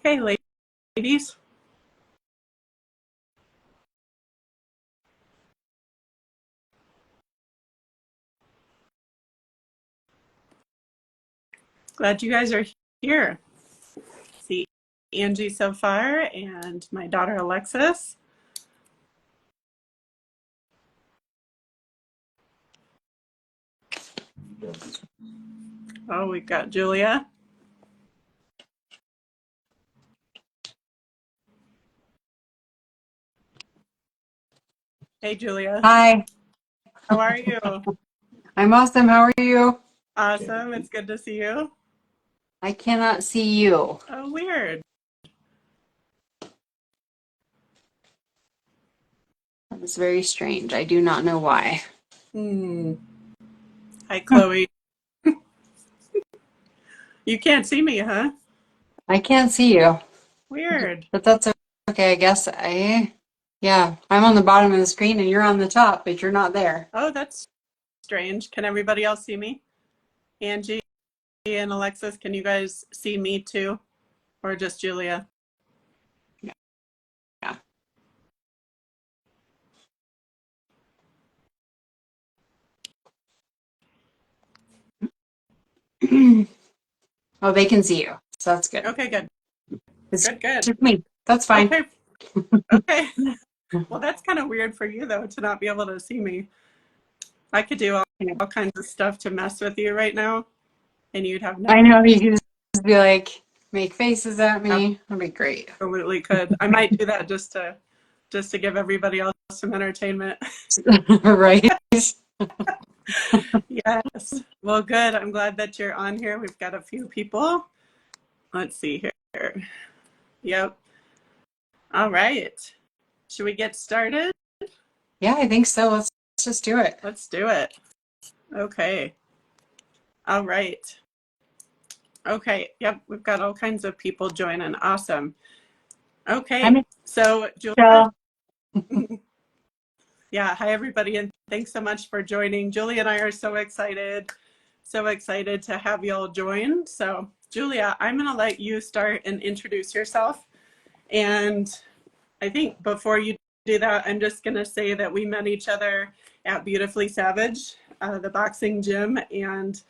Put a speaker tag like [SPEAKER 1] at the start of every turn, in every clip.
[SPEAKER 1] Okay, ladies. Glad you guys are here. See Angie so far and my daughter Alexis. Oh, we've got Julia. Hey, Julia.
[SPEAKER 2] Hi,
[SPEAKER 1] How are you?
[SPEAKER 2] I'm awesome. How are you?
[SPEAKER 1] Awesome. It's good to see you.
[SPEAKER 2] I cannot see you.
[SPEAKER 1] Oh, weird.
[SPEAKER 2] That is very strange. I do not know why.
[SPEAKER 1] Hi, Chloe. You can't see me, huh?
[SPEAKER 2] I can't see you,
[SPEAKER 1] Weird.
[SPEAKER 2] but that's okay. I guess yeah, I'm on the bottom of the screen and you're on the top, but you're not there.
[SPEAKER 1] Oh, that's strange. Can everybody else see me? Angie and Alexis, can you guys see me too? Or just Julia?
[SPEAKER 2] Yeah. Oh, they can see you, so that's good.
[SPEAKER 1] Okay, good.
[SPEAKER 2] It's
[SPEAKER 1] Good.
[SPEAKER 2] just me. That's fine.
[SPEAKER 1] Okay. Okay. Well, that's kind of weird for you, though, to not be able to see me. I could do all kinds of stuff to mess with you right now, and you'd have no
[SPEAKER 2] I know you can just be like, make faces at me. That'd be great.
[SPEAKER 1] absolutely could. I might do that just to give everybody else some entertainment.
[SPEAKER 2] Right?
[SPEAKER 1] Yes. Well, good. I'm glad that you're on here. We've got a few people. Let's see here. Yep. All right. Should we get started?
[SPEAKER 2] Yeah, I think so. Let's just do it.
[SPEAKER 1] Let's do it. Okay. All right. Okay. Yep. We've got all kinds of people joining. Awesome.
[SPEAKER 2] I'm
[SPEAKER 1] Okay. So, Julia.
[SPEAKER 2] Michelle.
[SPEAKER 1] Yeah. Hi, everybody. And thanks so much for joining. Julia and I are so excited to have you all join. So, Julia, I'm going to let you start and introduce yourself. And I think before you do that, I'm just going to say that we met each other at Beautifully Savage, the boxing gym. And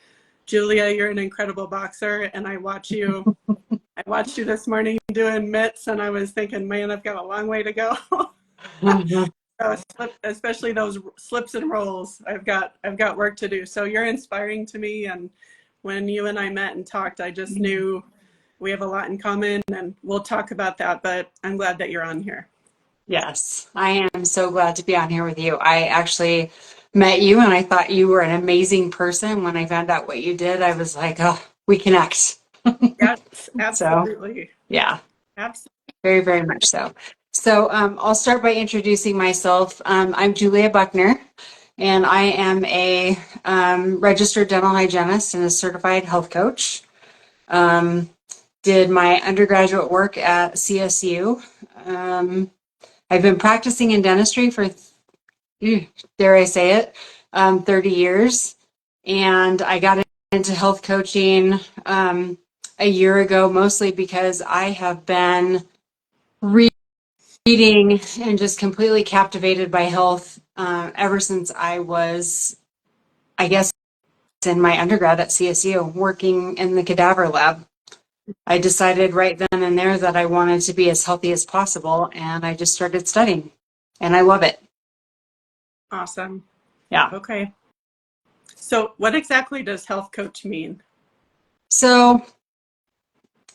[SPEAKER 1] Julia, you're an incredible boxer. And I watched you this morning doing mitts, and I was thinking, man, I've got a long way to go. Especially those slips and rolls. I've got work to do. So you're inspiring to me. And when you and I met and talked, I just knew we have a lot in common, and we'll talk about that. But I'm glad that you're on here.
[SPEAKER 2] Yes, I am so glad to be on here with you. I actually met you and I thought you were an amazing person. When I found out what you did, I was like, oh, we connect.
[SPEAKER 1] Yes,
[SPEAKER 2] So,
[SPEAKER 1] absolutely.
[SPEAKER 2] yeah,
[SPEAKER 1] Absolutely.
[SPEAKER 2] very, very much so. So, I'll start by introducing myself. I'm Julia Buckner, and I am a registered dental hygienist and a certified health coach. Did my undergraduate work at CSU. I've been practicing in dentistry for, dare I say it, 30 years. And I got into health coaching a year ago, mostly because I have been reading and just completely captivated by health ever since I was, I guess, in my undergrad at CSU, working in the cadaver lab. I decided right then and there that I wanted to be as healthy as possible, and I just started studying, and I love it.
[SPEAKER 1] Awesome.
[SPEAKER 2] Yeah.
[SPEAKER 1] Okay. So what exactly does health coach mean?
[SPEAKER 2] So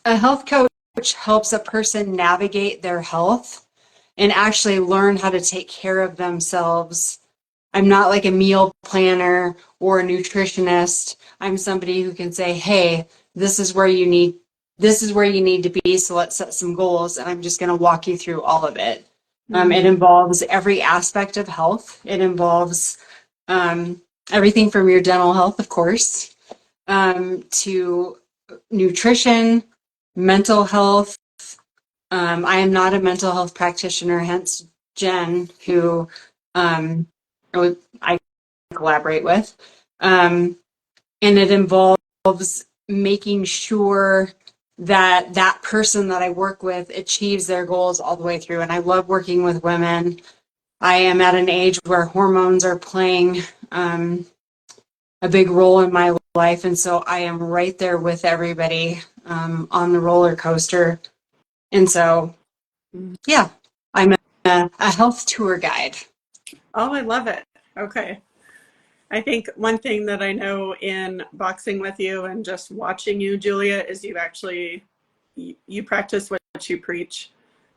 [SPEAKER 2] a health coach helps a person navigate their health and actually learn how to take care of themselves. I'm not like a meal planner or a nutritionist. I'm somebody who can say, hey, this is where you need to be, so let's set some goals, and I'm just going to walk you through all of it. It involves every aspect of health. It involves everything from your dental health, of course, to nutrition, mental health. I am not a mental health practitioner, hence Jen, who I collaborate with. And it involves making sure that that person that I work with achieves their goals all the way through. And I love working with women. I am at an age where hormones are playing a big role in my life. And so I am right there with everybody on the roller coaster. And so, yeah, I'm a health tour guide.
[SPEAKER 1] Oh, I love it. Okay. I think one thing that I know in boxing with you and just watching you, Julia, is you practice what you preach.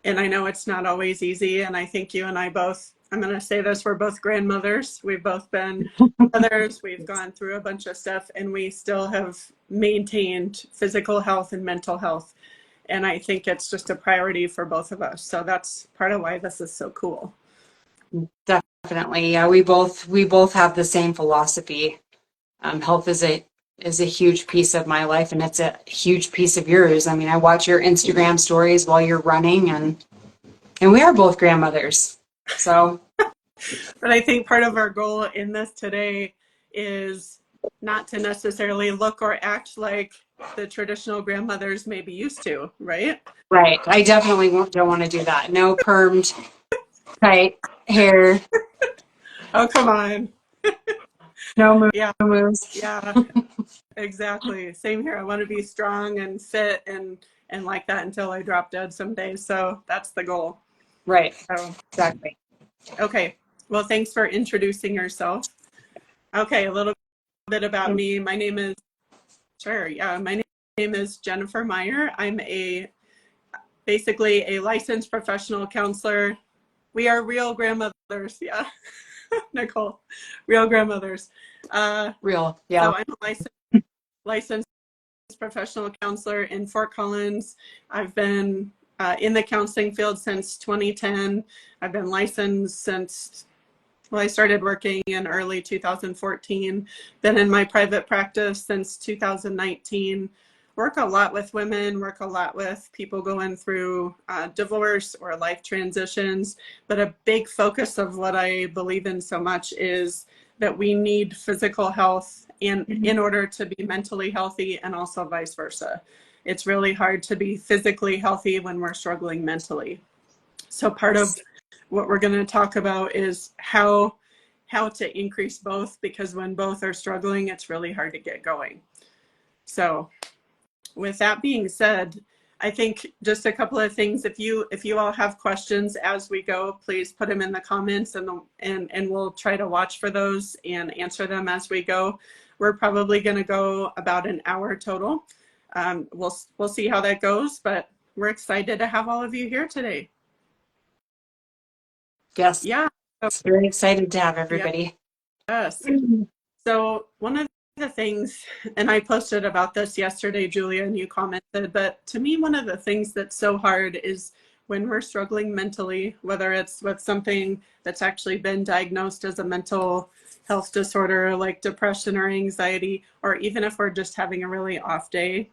[SPEAKER 1] And I know it's not always easy. And I think you and I both, I'm going to say this, we're both grandmothers. We've both been mothers. We've gone through a bunch of stuff and we still have maintained physical health and mental health. And I think it's just a priority for both of us. So that's part of why this is so cool.
[SPEAKER 2] Definitely. Yeah, we both have the same philosophy. Health is a huge piece of my life and it's a huge piece of yours. I mean, I watch your Instagram stories while you're running and we are both grandmothers. So,
[SPEAKER 1] But I think part of our goal in this today is not to necessarily look or act like the traditional grandmothers may be used to, right?
[SPEAKER 2] right. I definitely don't want to do that. No permed, tight hair,
[SPEAKER 1] Oh, come on.
[SPEAKER 2] no
[SPEAKER 1] Yeah,
[SPEAKER 2] moves.
[SPEAKER 1] yeah, exactly. Same here. I want to be strong and fit and like that until I drop dead someday. So that's the goal.
[SPEAKER 2] Right.
[SPEAKER 1] So,
[SPEAKER 2] Exactly.
[SPEAKER 1] okay. Well, thanks for introducing yourself. Okay, a little bit about me. My name is, sure, yeah, my name is Jennifer Meyer. I'm basically a licensed professional counselor. We are real grandmothers, yeah, Nicole, real grandmothers.
[SPEAKER 2] Real.
[SPEAKER 1] So
[SPEAKER 2] Yeah.
[SPEAKER 1] I'm a licensed professional counselor in Fort Collins. I've been in the counseling field since 2010. I've been licensed since, well, I started working in early 2014. Been in my private practice since 2019. Work a lot with women, work a lot with people going through divorce or life transitions. But a big focus of what I believe in so much is that we need physical health in order to be mentally healthy and also vice versa. It's really hard to be physically healthy when we're struggling mentally. So part of what we're going to talk about is how to increase both, because when both are struggling, it's really hard to get going. So with that being said, I think just a couple of things. If you all have questions as we go, please put them in the comments and we'll try to watch for those and answer them as we go. We're probably going to go about an hour total. We'll see how that goes, but we're excited to have all of you here today.
[SPEAKER 2] Yes.
[SPEAKER 1] Yeah. So,
[SPEAKER 2] Very excited to have everybody.
[SPEAKER 1] yes. So one of the things, and I posted about this yesterday, Julia, and you commented, but to me, one of the things that's so hard is when we're struggling mentally, whether it's with something that's actually been diagnosed as a mental health disorder like depression or anxiety, or even if we're just having a really off day,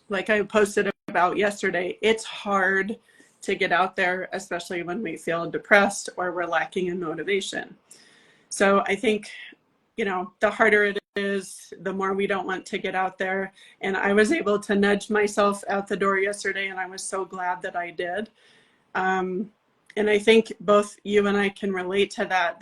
[SPEAKER 1] like I posted about yesterday, it's hard to get out there, especially when we feel depressed or we're lacking in motivation. So I think, the harder it is, the more we don't want to get out there. And I was able to nudge myself out the door yesterday, and I was so glad that I did. And I think both you and I can relate to that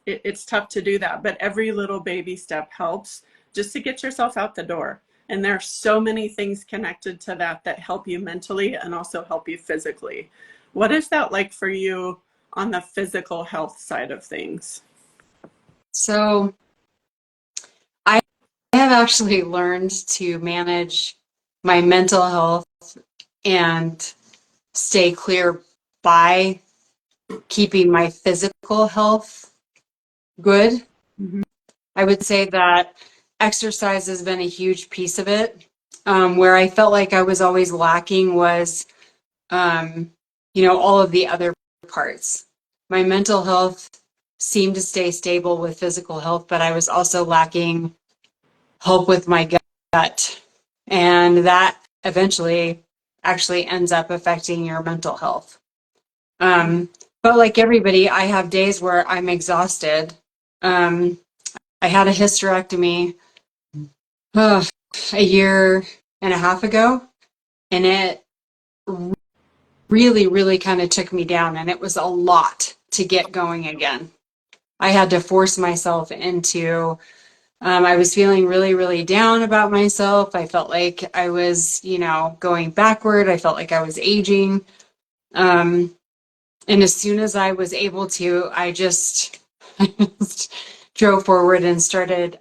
[SPEAKER 1] it's tough to do that, but every little baby step helps just to get yourself out the door. And there are so many things connected to that help you mentally and also help you physically. What is that like for you on the physical health side of things?
[SPEAKER 2] So I have actually learned to manage my mental health and stay clear by keeping my physical health good.
[SPEAKER 1] Mhm.
[SPEAKER 2] I would say that exercise has been a huge piece of it. Where I felt like I was always lacking was, um, all of the other parts. My mental health seemed to stay stable with physical health, but I was also lacking help with my gut. And that eventually actually ends up affecting your mental health. But like everybody, I have days where I'm exhausted. Um, I had a hysterectomy a year and a half ago, And it really, really kind of took me down, and it was a lot to get going again. I had to force myself into, I was feeling really, really down about myself. I felt like I was, going backward. I felt like I was aging. And as soon as I was able to, I just drove forward and started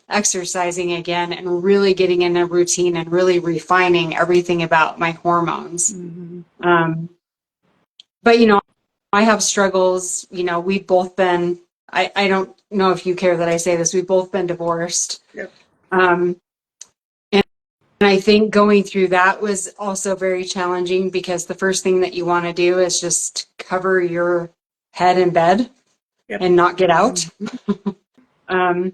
[SPEAKER 2] exercising again and really getting in a routine and really refining everything about my hormones.
[SPEAKER 1] Mm-hmm.
[SPEAKER 2] Um, but, I have struggles. We've both been, I don't know if you care that I say this, we've both been divorced.
[SPEAKER 1] Yep.
[SPEAKER 2] Um, and I think going through that was also very challenging because the first thing that you want to do is just cover your head in bed
[SPEAKER 1] Yep.
[SPEAKER 2] and not get out.
[SPEAKER 1] Mm-hmm.
[SPEAKER 2] Um,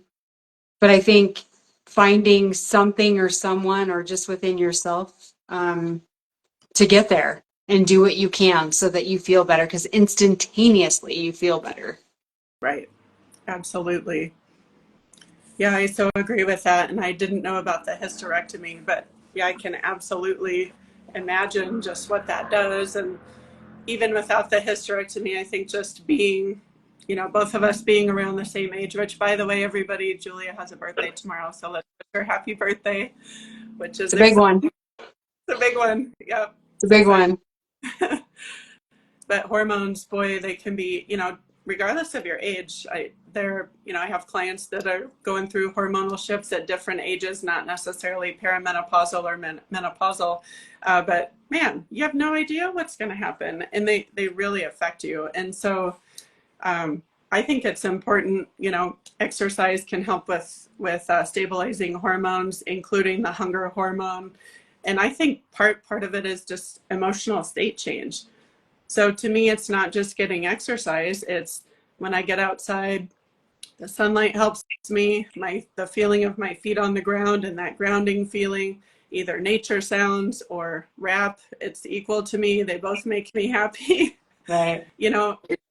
[SPEAKER 2] but I think finding something or someone or just within yourself to get there and do what you can so that you feel better, because instantaneously you feel better.
[SPEAKER 1] Right. Absolutely. Yeah, I so agree with that. And I didn't know about the hysterectomy, but yeah, I can absolutely imagine just what that does. And even without the hysterectomy, I think just being, both of us being around the same age, which by the way, everybody, Julia has a birthday tomorrow. So let's wish her happy birthday, which is
[SPEAKER 2] It's a big
[SPEAKER 1] exciting.
[SPEAKER 2] one.
[SPEAKER 1] It's a big one. Yep.
[SPEAKER 2] It's a
[SPEAKER 1] It's
[SPEAKER 2] big
[SPEAKER 1] exciting.
[SPEAKER 2] one.
[SPEAKER 1] But hormones, boy, they can be, regardless of your age. I have clients that are going through hormonal shifts at different ages, not necessarily perimenopausal or menopausal, but man, you have no idea what's going to happen, and they really affect you. And so, I think it's important. Exercise can help with stabilizing hormones, including the hunger hormone, and I think part of it is just emotional state change. So to me, it's not just getting exercise. It's when I get outside, the sunlight helps me, the feeling of my feet on the ground and that grounding feeling, either nature sounds or rap, it's equal to me. They both make me happy.
[SPEAKER 2] Right.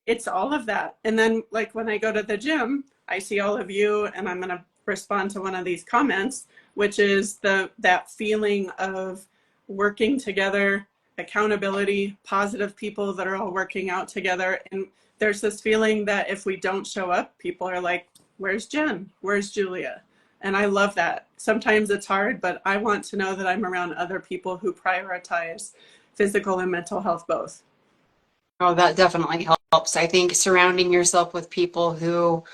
[SPEAKER 1] It's all of that. And then like when I go to the gym, I see all of you, and I'm going to respond to one of these comments, which is that feeling of working together, accountability, positive people that are all working out together. And there's this feeling that if we don't show up, people are like, where's Jen? Where's Julia? And I love that. Sometimes it's hard, but I want to know that I'm around other people who prioritize physical and mental health both.
[SPEAKER 2] Oh, that definitely helps. I think surrounding yourself with people who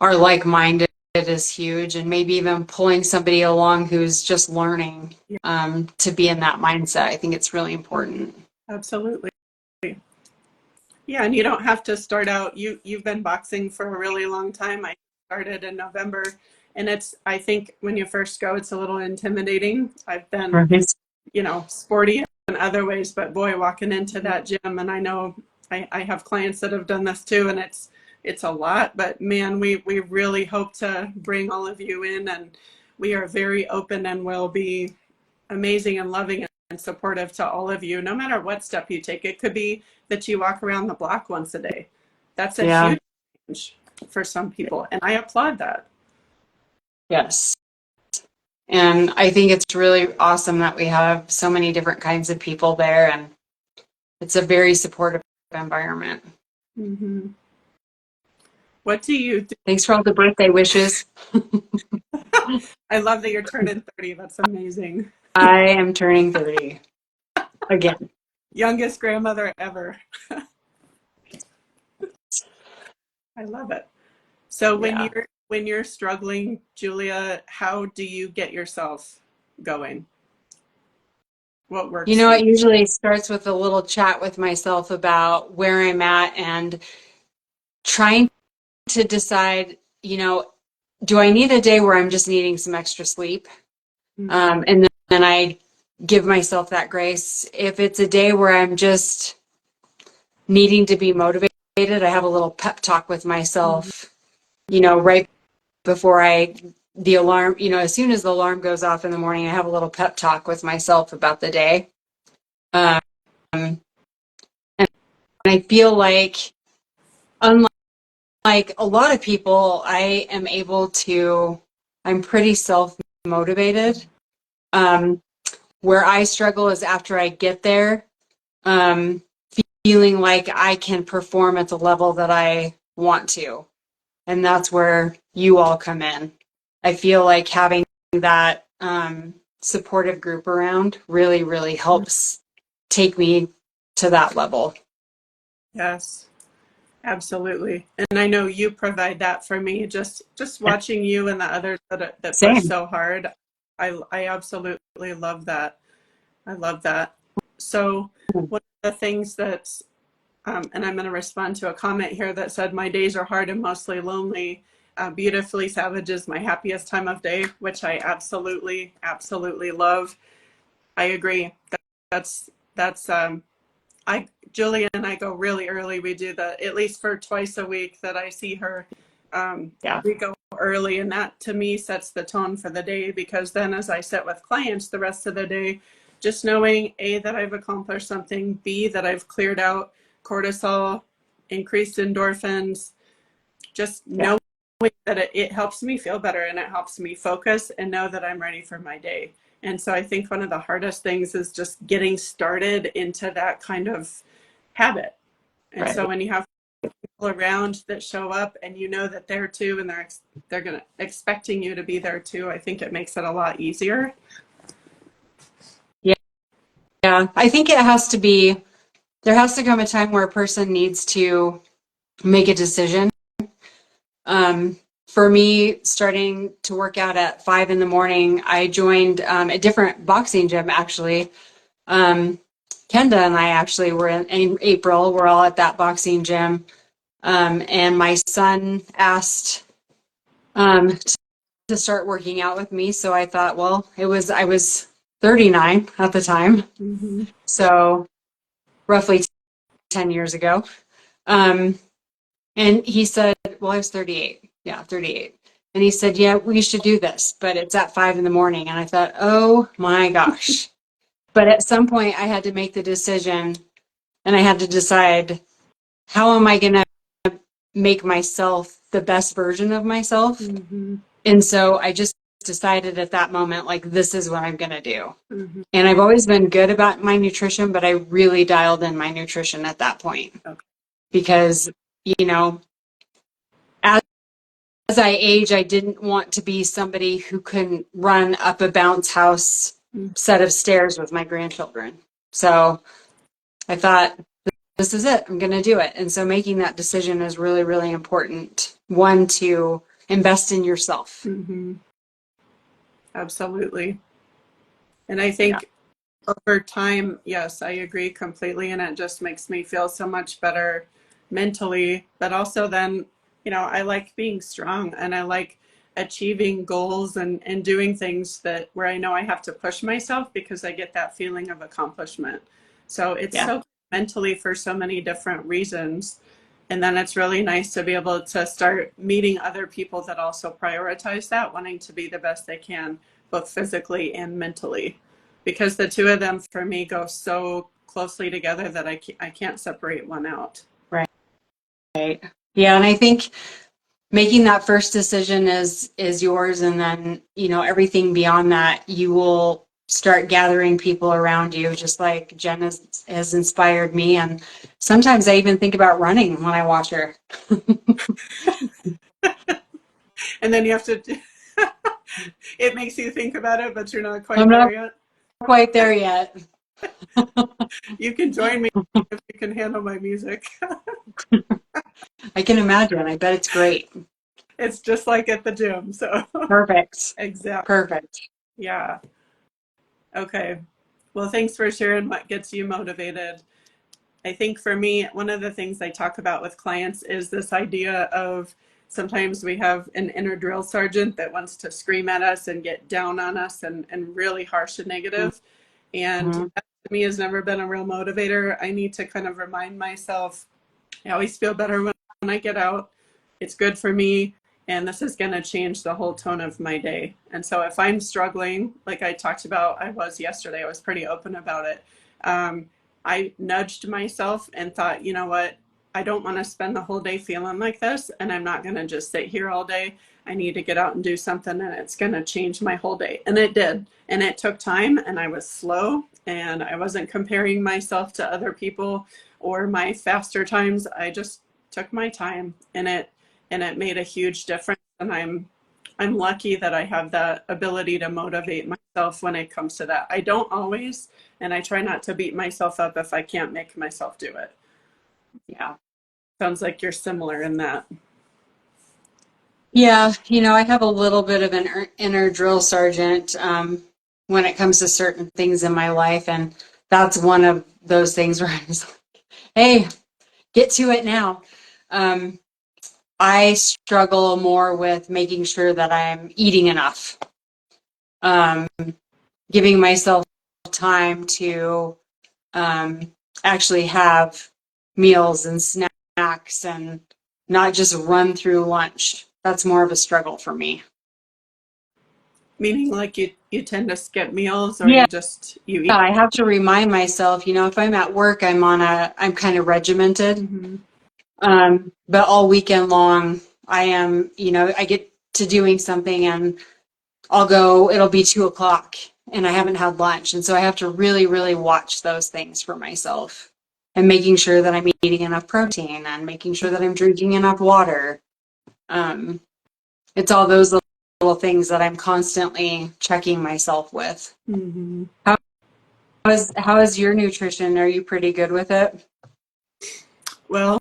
[SPEAKER 2] are like-minded is huge, and maybe even pulling somebody along who's just learning
[SPEAKER 1] Yeah,
[SPEAKER 2] to be in that mindset. I think it's really important.
[SPEAKER 1] absolutely. Yeah, and you don't have to start out. You've been boxing for a really long time. I started in November, and I think when you first go, it's a little intimidating. I've been,
[SPEAKER 2] Right.
[SPEAKER 1] sporty in other ways, but boy, walking into that gym, and I know I have clients that have done this too, and it's a lot, but man, we really hope to bring all of you in, and we are very open and will be amazing and loving and supportive to all of you, no matter what step you take. It could be that you walk around the block once a day. That's a
[SPEAKER 2] Yeah.
[SPEAKER 1] huge change for some people, and I applaud that.
[SPEAKER 2] Yes. And I think it's really awesome that we have so many different kinds of people there, and it's a very supportive environment.
[SPEAKER 1] Mm-hmm. What do you do?
[SPEAKER 2] Thanks for all the birthday wishes.
[SPEAKER 1] I love that you're turning 30. That's amazing.
[SPEAKER 2] I am turning 30 again.
[SPEAKER 1] Youngest grandmother ever. I love it. So
[SPEAKER 2] Yeah.
[SPEAKER 1] when you're struggling, Julia, how do you get yourself going? What works for you?
[SPEAKER 2] It usually starts with a little chat with myself about where I'm at and trying to decide, do I need a day where I'm just needing some extra sleep?
[SPEAKER 1] Mm-hmm.
[SPEAKER 2] And then I give myself that grace. If it's a day where I'm just needing to be motivated, I have a little pep talk with
[SPEAKER 1] Mm-hmm.
[SPEAKER 2] myself, right before the alarm, as soon as the alarm goes off in the morning, I have a little pep talk with myself about the day. Um, and I feel like, unlike a lot of people, I'm pretty self motivated. Um, Where I struggle is after I get there, um, feeling like I can perform at the level that I want to. And that's where you all come in. I feel like having that supportive group around really, really helps take me to that level.
[SPEAKER 1] Yes, absolutely. And I know you provide that for me. Just watching you and the others that push
[SPEAKER 2] Same.
[SPEAKER 1] so hard. I absolutely love that. I love that. So one of the things that and I'm going to respond to a comment here that said, "My days are hard and mostly lonely. Beautifully Savage is my happiest time of day," which I absolutely love. I agree. That's I Julia and I go really early. We do the at least for twice a week that I see her.
[SPEAKER 2] Yeah.
[SPEAKER 1] We go early, and that to me sets the tone for the day, because then as I sit with clients the rest of the day, just knowing A, that I've accomplished something, B, that I've cleared out cortisol, increased endorphins, just
[SPEAKER 2] Yeah.
[SPEAKER 1] knowing that it helps me feel better and it helps me focus and know that I'm ready for my day. And so I think one of the hardest things is just getting started into that kind of habit. And so
[SPEAKER 2] Right.
[SPEAKER 1] when you have people around that show up and you know that they're too, and they're gonna expecting you to be there too, I think it makes it a lot easier.
[SPEAKER 2] Yeah. Yeah. I think it has to be, there has to come a time where a person needs to make a decision. For me, starting to work out at 5 in the morning, I joined a different boxing gym actually. Um, Kenda and I actually were in April. We're all at that boxing gym. And my son asked to start working out with me. So I thought, well, I was 39 at the time.
[SPEAKER 1] Mm-hmm.
[SPEAKER 2] So roughly 10 years ago. Um, and he said, well, I was 38. Yeah, 38. And he said, yeah, we should do this, but it's at 5 in the morning. And I thought, oh my gosh. But at some point I had to make the decision and I had to decide, how am I going to make myself the best version of myself?
[SPEAKER 1] Mm-hmm.
[SPEAKER 2] And so I just decided at that moment, like, this is what I'm going to do.
[SPEAKER 1] Mm-hmm.
[SPEAKER 2] And I've always been good about my nutrition, but I really dialed in my nutrition at that point
[SPEAKER 1] Okay.
[SPEAKER 2] because, you know, as I age, I didn't want to be somebody who couldn't run up a bounce house set of stairs with my grandchildren. So I thought, this is it. I'm going to do it. And so making that decision is really, really important. One, to invest in yourself.
[SPEAKER 1] Mm-hmm. Absolutely. And I
[SPEAKER 2] Yeah.
[SPEAKER 1] think over time, yes, I agree completely. And it just makes me feel so much better mentally. But also, then, I like being strong and I like achieving goals and doing things that where I know I have to push myself because I get that feeling of accomplishment. So it's
[SPEAKER 2] Yeah.
[SPEAKER 1] so mentally for so many different reasons. And then it's really nice to be able to start meeting other people that also prioritize that, wanting to be the best they can, both physically and mentally, because the two of them for me go so closely together that I can't separate one out.
[SPEAKER 2] Right. Right. Yeah. And I think making that first decision is yours. And then, everything beyond that, you will start gathering people around you, just like Jen has inspired me. And sometimes I even think about running when I watch her.
[SPEAKER 1] And then you have to, it makes you think about it, but you're not quite
[SPEAKER 2] I'm
[SPEAKER 1] there
[SPEAKER 2] not
[SPEAKER 1] yet.
[SPEAKER 2] quite there yet.
[SPEAKER 1] You can join me if you can handle my music.
[SPEAKER 2] I can imagine. I bet it's great.
[SPEAKER 1] It's just like at the gym. So,
[SPEAKER 2] Perfect.
[SPEAKER 1] exactly.
[SPEAKER 2] Perfect.
[SPEAKER 1] Yeah. Okay. Well, thanks for sharing what gets you motivated. I think for me, one of the things I talk about with clients is this idea of sometimes we have an inner drill sergeant that wants to scream at us and get down on us and really harsh and negative. And
[SPEAKER 2] Mm-hmm.
[SPEAKER 1] that to me has never been a real motivator. I need to kind of remind myself, I always feel better when I get out. It's good for me. And this is going to change the whole tone of my day. And so if I'm struggling, like I talked about, I was yesterday, I was pretty open about it. I nudged myself and thought, you know what? I don't want to spend the whole day feeling like this, and I'm not going to just sit here all day. I need to get out and do something, and it's going to change my whole day. And it did. And it took time, and I was slow, and I wasn't comparing myself to other people or my faster times. I just took my time, and it made a huge difference. And I'm lucky that I have that ability to motivate myself when it comes to that. I don't always, and I try not to beat myself up if I can't make myself do it.
[SPEAKER 2] Yeah.
[SPEAKER 1] Sounds like you're similar in that.
[SPEAKER 2] Yeah, I have a little bit of an inner drill sergeant when it comes to certain things in my life, and that's one of those things where I'm just like, hey, get to it now. Um, I struggle more with making sure that I'm eating enough, um, giving myself time to um, actually have meals and snacks and not just run through lunch. That's more of a struggle for me.
[SPEAKER 1] Meaning like you tend to skip meals or
[SPEAKER 2] Yeah,
[SPEAKER 1] you eat.
[SPEAKER 2] I have to remind myself, if I'm at work, I'm kind of regimented.
[SPEAKER 1] Mm-hmm.
[SPEAKER 2] But all weekend long, I am, I get to doing something and it'll be 2 o'clock and I haven't had lunch. And so I have to really, really watch those things for myself and making sure that I'm eating enough protein and making sure that I'm drinking enough water. Um, it's all those little things that I'm constantly checking myself with.
[SPEAKER 1] Mm-hmm.
[SPEAKER 2] How is your nutrition? Are you pretty good with it?
[SPEAKER 1] Well,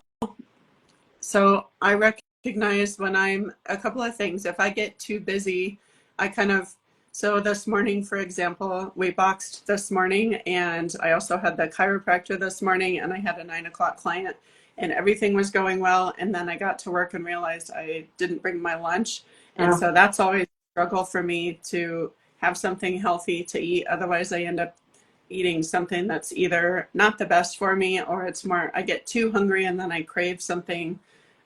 [SPEAKER 1] so I recognize when I'm a couple of things. If I get too busy, I kind of, so this morning, for example, we boxed this morning, and I also had the chiropractor this morning, and I had a 9 o'clock client, and everything was going well. And then I got to work and realized I didn't bring my lunch. And
[SPEAKER 2] Oh,
[SPEAKER 1] so that's always a struggle for me to have something healthy to eat. Otherwise, I end up eating something that's either not the best for me, or it's more, I get too hungry and then I crave something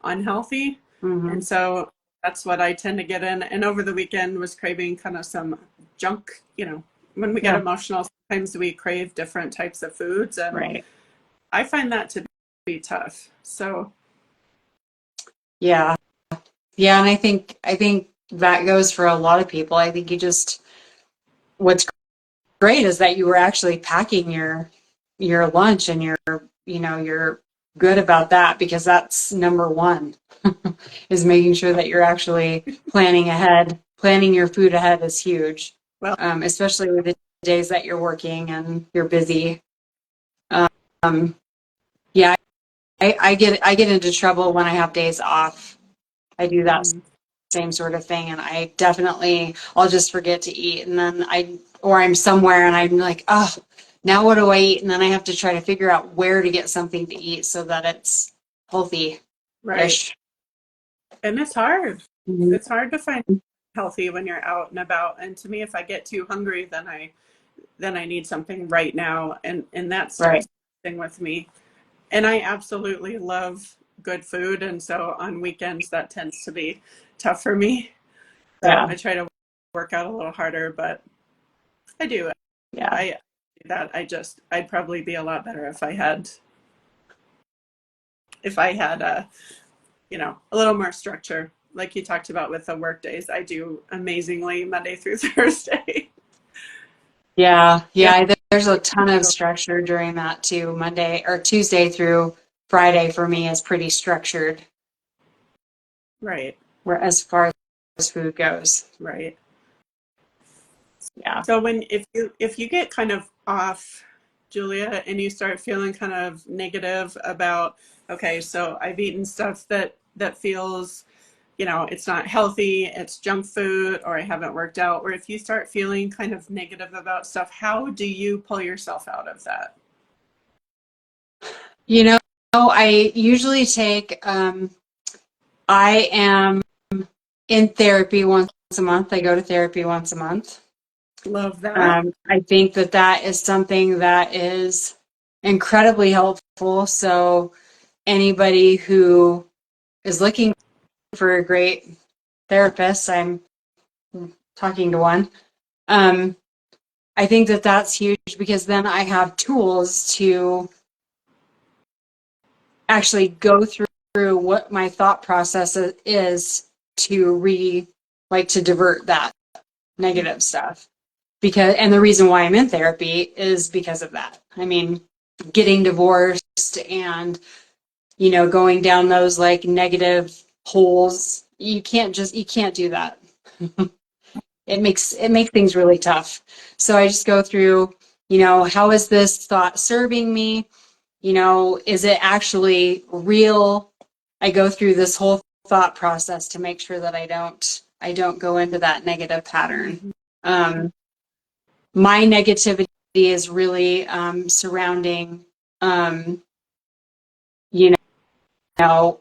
[SPEAKER 1] unhealthy.
[SPEAKER 2] mm-hmm.
[SPEAKER 1] And so that's what I tend to get in. And over the weekend was craving kind of some junk, when we get
[SPEAKER 2] Yeah,
[SPEAKER 1] emotional, sometimes we crave different types of foods. And
[SPEAKER 2] right.
[SPEAKER 1] I find that to be tough. So,
[SPEAKER 2] Yeah. Yeah, and I think that goes for a lot of people. I think what's great is that you were actually packing your lunch and you're good about that because that's number one is making sure that you're actually planning ahead. Planning your food ahead is huge,
[SPEAKER 1] well,
[SPEAKER 2] especially with the days that you're working and you're busy. Um, yeah, I get into trouble when I have days off. I do that
[SPEAKER 1] mm,
[SPEAKER 2] same sort of thing, and I'll just forget to eat, and then or I'm somewhere and I'm like, oh, now what do I eat? And then I have to try to figure out where to get something to eat so that it's healthy-ish.
[SPEAKER 1] right. And it's hard.
[SPEAKER 2] Mhm.
[SPEAKER 1] It's hard to find healthy when you're out and about. And to me, if I get too hungry, then I need something right now, and that
[SPEAKER 2] Right.
[SPEAKER 1] starts messing with me. And I absolutely love good food, and so on weekends that tends to be tough for me. So
[SPEAKER 2] Yeah.
[SPEAKER 1] I try to work out a little harder, but I do.
[SPEAKER 2] Yeah.
[SPEAKER 1] I do that. I'd probably be a lot better if I had a little more structure, like you talked about with the work days. I do amazingly Monday through Thursday.
[SPEAKER 2] Yeah.
[SPEAKER 1] Yeah,
[SPEAKER 2] Yeah. There's a ton of structure during that too. Monday or Tuesday through Friday for me is pretty structured
[SPEAKER 1] right,
[SPEAKER 2] where as far as food goes.
[SPEAKER 1] right.
[SPEAKER 2] Yeah.
[SPEAKER 1] So if you get kind of off, Julia, and you start feeling kind of negative about, okay, so I've eaten stuff that feels, it's not healthy, it's junk food, or I haven't worked out, or if you start feeling kind of negative about stuff, how do you pull yourself out of that?
[SPEAKER 2] You know, I usually I am in therapy once a month. I go to therapy once a month.
[SPEAKER 1] Love that.
[SPEAKER 2] I think that is something that is incredibly helpful. So anybody who is looking for a great therapist, I'm talking to one. Um, I think that's huge because then I have tools to actually go through what my thought process is to to divert that negative stuff. Because, and the reason why I'm in therapy is because of that. I mean, getting divorced and, going down those like negative holes, you can't do that. It makes things really tough. So I just go through, how is this thought serving me? Is it actually real? I go through this whole thought process to make sure that I don't go into that negative pattern. My negativity is really surrounding, um, you how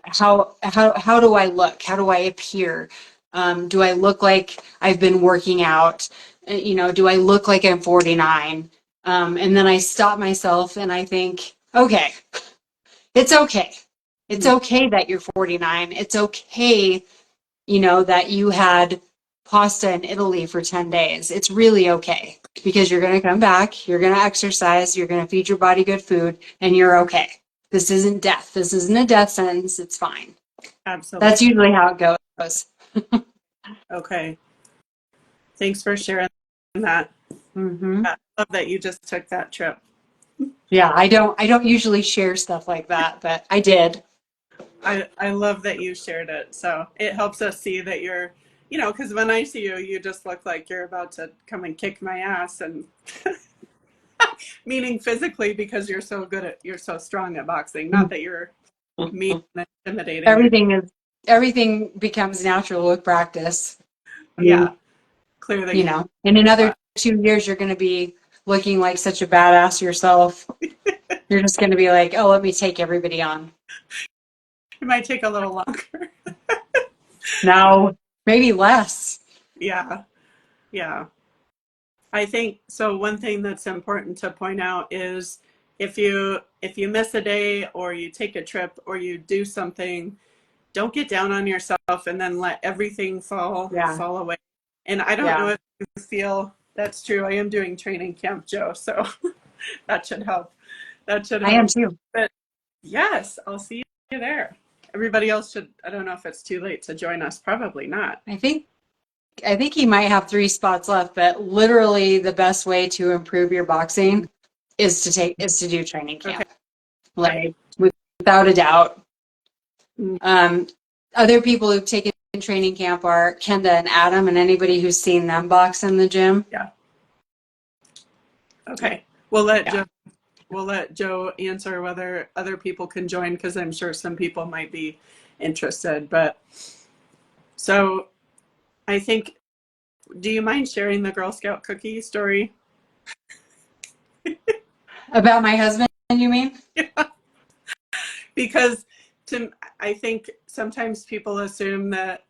[SPEAKER 2] do I look? How do I appear? Do I look like I've been working out? Do I look like I'm 49? And then I stop myself and I think, okay, it's okay. It's okay that you're 49. It's okay, that you had pasta in Italy for 10 days. It's really okay because you're going to come back, you're going to exercise, you're going to feed your body good food, and you're okay. This isn't death. This isn't a death sentence. It's fine.
[SPEAKER 1] Absolutely.
[SPEAKER 2] That's usually how it goes.
[SPEAKER 1] Okay. Thanks for sharing that.
[SPEAKER 2] Mm-hmm.
[SPEAKER 1] I love that you just took that trip.
[SPEAKER 2] Yeah, I don't usually share stuff like that, but I did.
[SPEAKER 1] I love that you shared it. So it helps us see that you're, because when I see you, you just look like you're about to come and kick my ass, and meaning physically because you're so strong at boxing. Not that you're mean and intimidating.
[SPEAKER 2] Everything becomes natural with practice. I
[SPEAKER 1] Yeah,
[SPEAKER 2] mean,
[SPEAKER 1] clearly.
[SPEAKER 2] in another 2 years, you're going to be looking like such a badass yourself. You're just going to be like, oh, let me take everybody on.
[SPEAKER 1] It might take a little longer.
[SPEAKER 2] No, maybe less.
[SPEAKER 1] Yeah, yeah. I think so. One thing that's important to point out is if you miss a day or you take a trip or you do something, don't get down on yourself and then let everything
[SPEAKER 2] Yeah,
[SPEAKER 1] fall away. And I don't know
[SPEAKER 2] yeah.
[SPEAKER 1] if you feel that's true. I am doing training camp, Joe, so that should help. That should
[SPEAKER 2] I am
[SPEAKER 1] help.
[SPEAKER 2] too.
[SPEAKER 1] But yes, I'll see you there. Everybody else should. I don't know if it's too late to join us. Probably not.
[SPEAKER 2] I think he might have 3 spots left, but literally the best way to improve your boxing is to do training
[SPEAKER 1] Okay.
[SPEAKER 2] camp. Like without a doubt.
[SPEAKER 1] Mm,
[SPEAKER 2] Um, Other people who've taken training camp are Kenda and Adam, and anybody who's seen them box in the gym.
[SPEAKER 1] yeah.
[SPEAKER 2] Yeah,
[SPEAKER 1] Okay. We'll let Joe answer whether other people can join because I'm sure some people might be interested. But so I think, do you mind sharing the Girl Scout cookie story?
[SPEAKER 2] about my husband, you mean?
[SPEAKER 1] Because I think sometimes people assume that,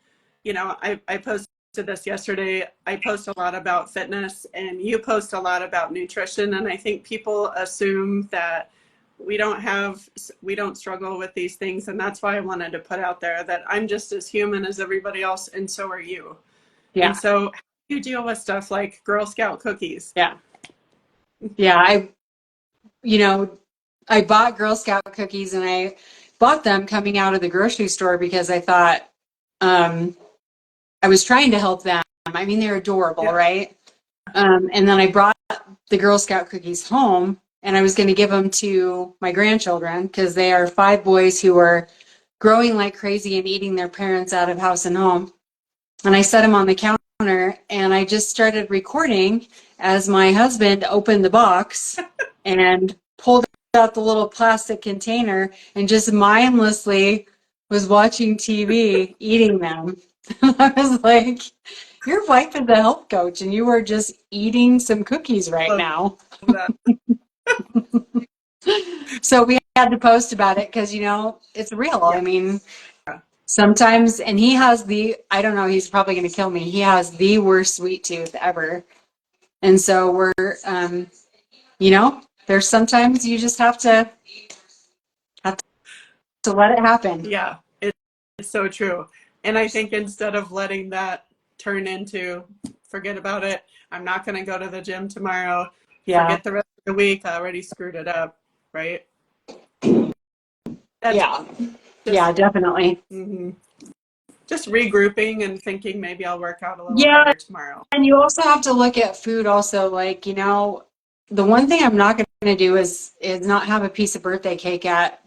[SPEAKER 1] I posted this yesterday. I post a lot about fitness and you post a lot about nutrition. And I think people assume that we don't struggle with these things. And that's why I wanted to put out there that I'm just as human as everybody else. And so are you. And
[SPEAKER 2] Yeah,
[SPEAKER 1] so how do you deal with stuff like Girl Scout cookies?
[SPEAKER 2] yeah, yeah. You know, I bought Girl Scout cookies and I bought them coming out of the grocery store because I thought um, I was trying to help them. I mean, they're adorable,
[SPEAKER 1] Yeah.
[SPEAKER 2] right? And then I brought the Girl Scout cookies home and I was going to give them to my grandchildren because they are 5 boys who are growing like crazy and eating their parents out of house and home. And I set them on the counter and I just started recording as my husband opened the box and pulled out the little plastic container and just mindlessly was watching TV eating them. I was like, your wife is a health coach and you are just eating some cookies right
[SPEAKER 1] Love
[SPEAKER 2] now.
[SPEAKER 1] that.
[SPEAKER 2] So we had to post about it because, it's real.
[SPEAKER 1] Yeah.
[SPEAKER 2] I mean, sometimes, and I don't know, he's probably going to kill me. He has the worst sweet tooth ever. And so you know, there's sometimes you just have to let it happen.
[SPEAKER 1] Yeah. It's so true. And I think instead of letting that turn into forget about it, I'm not going to go to the gym tomorrow,
[SPEAKER 2] Yeah.
[SPEAKER 1] forget the rest of the week, I already screwed it up, right? That's
[SPEAKER 2] Yeah.
[SPEAKER 1] just
[SPEAKER 2] Yeah, definitely.
[SPEAKER 1] mhm. Just regrouping and thinking maybe I'll work out a little
[SPEAKER 2] Yeah,
[SPEAKER 1] harder tomorrow.
[SPEAKER 2] and you also have to look at food also, like, the one thing I'm not going to do is not have a piece of birthday cake at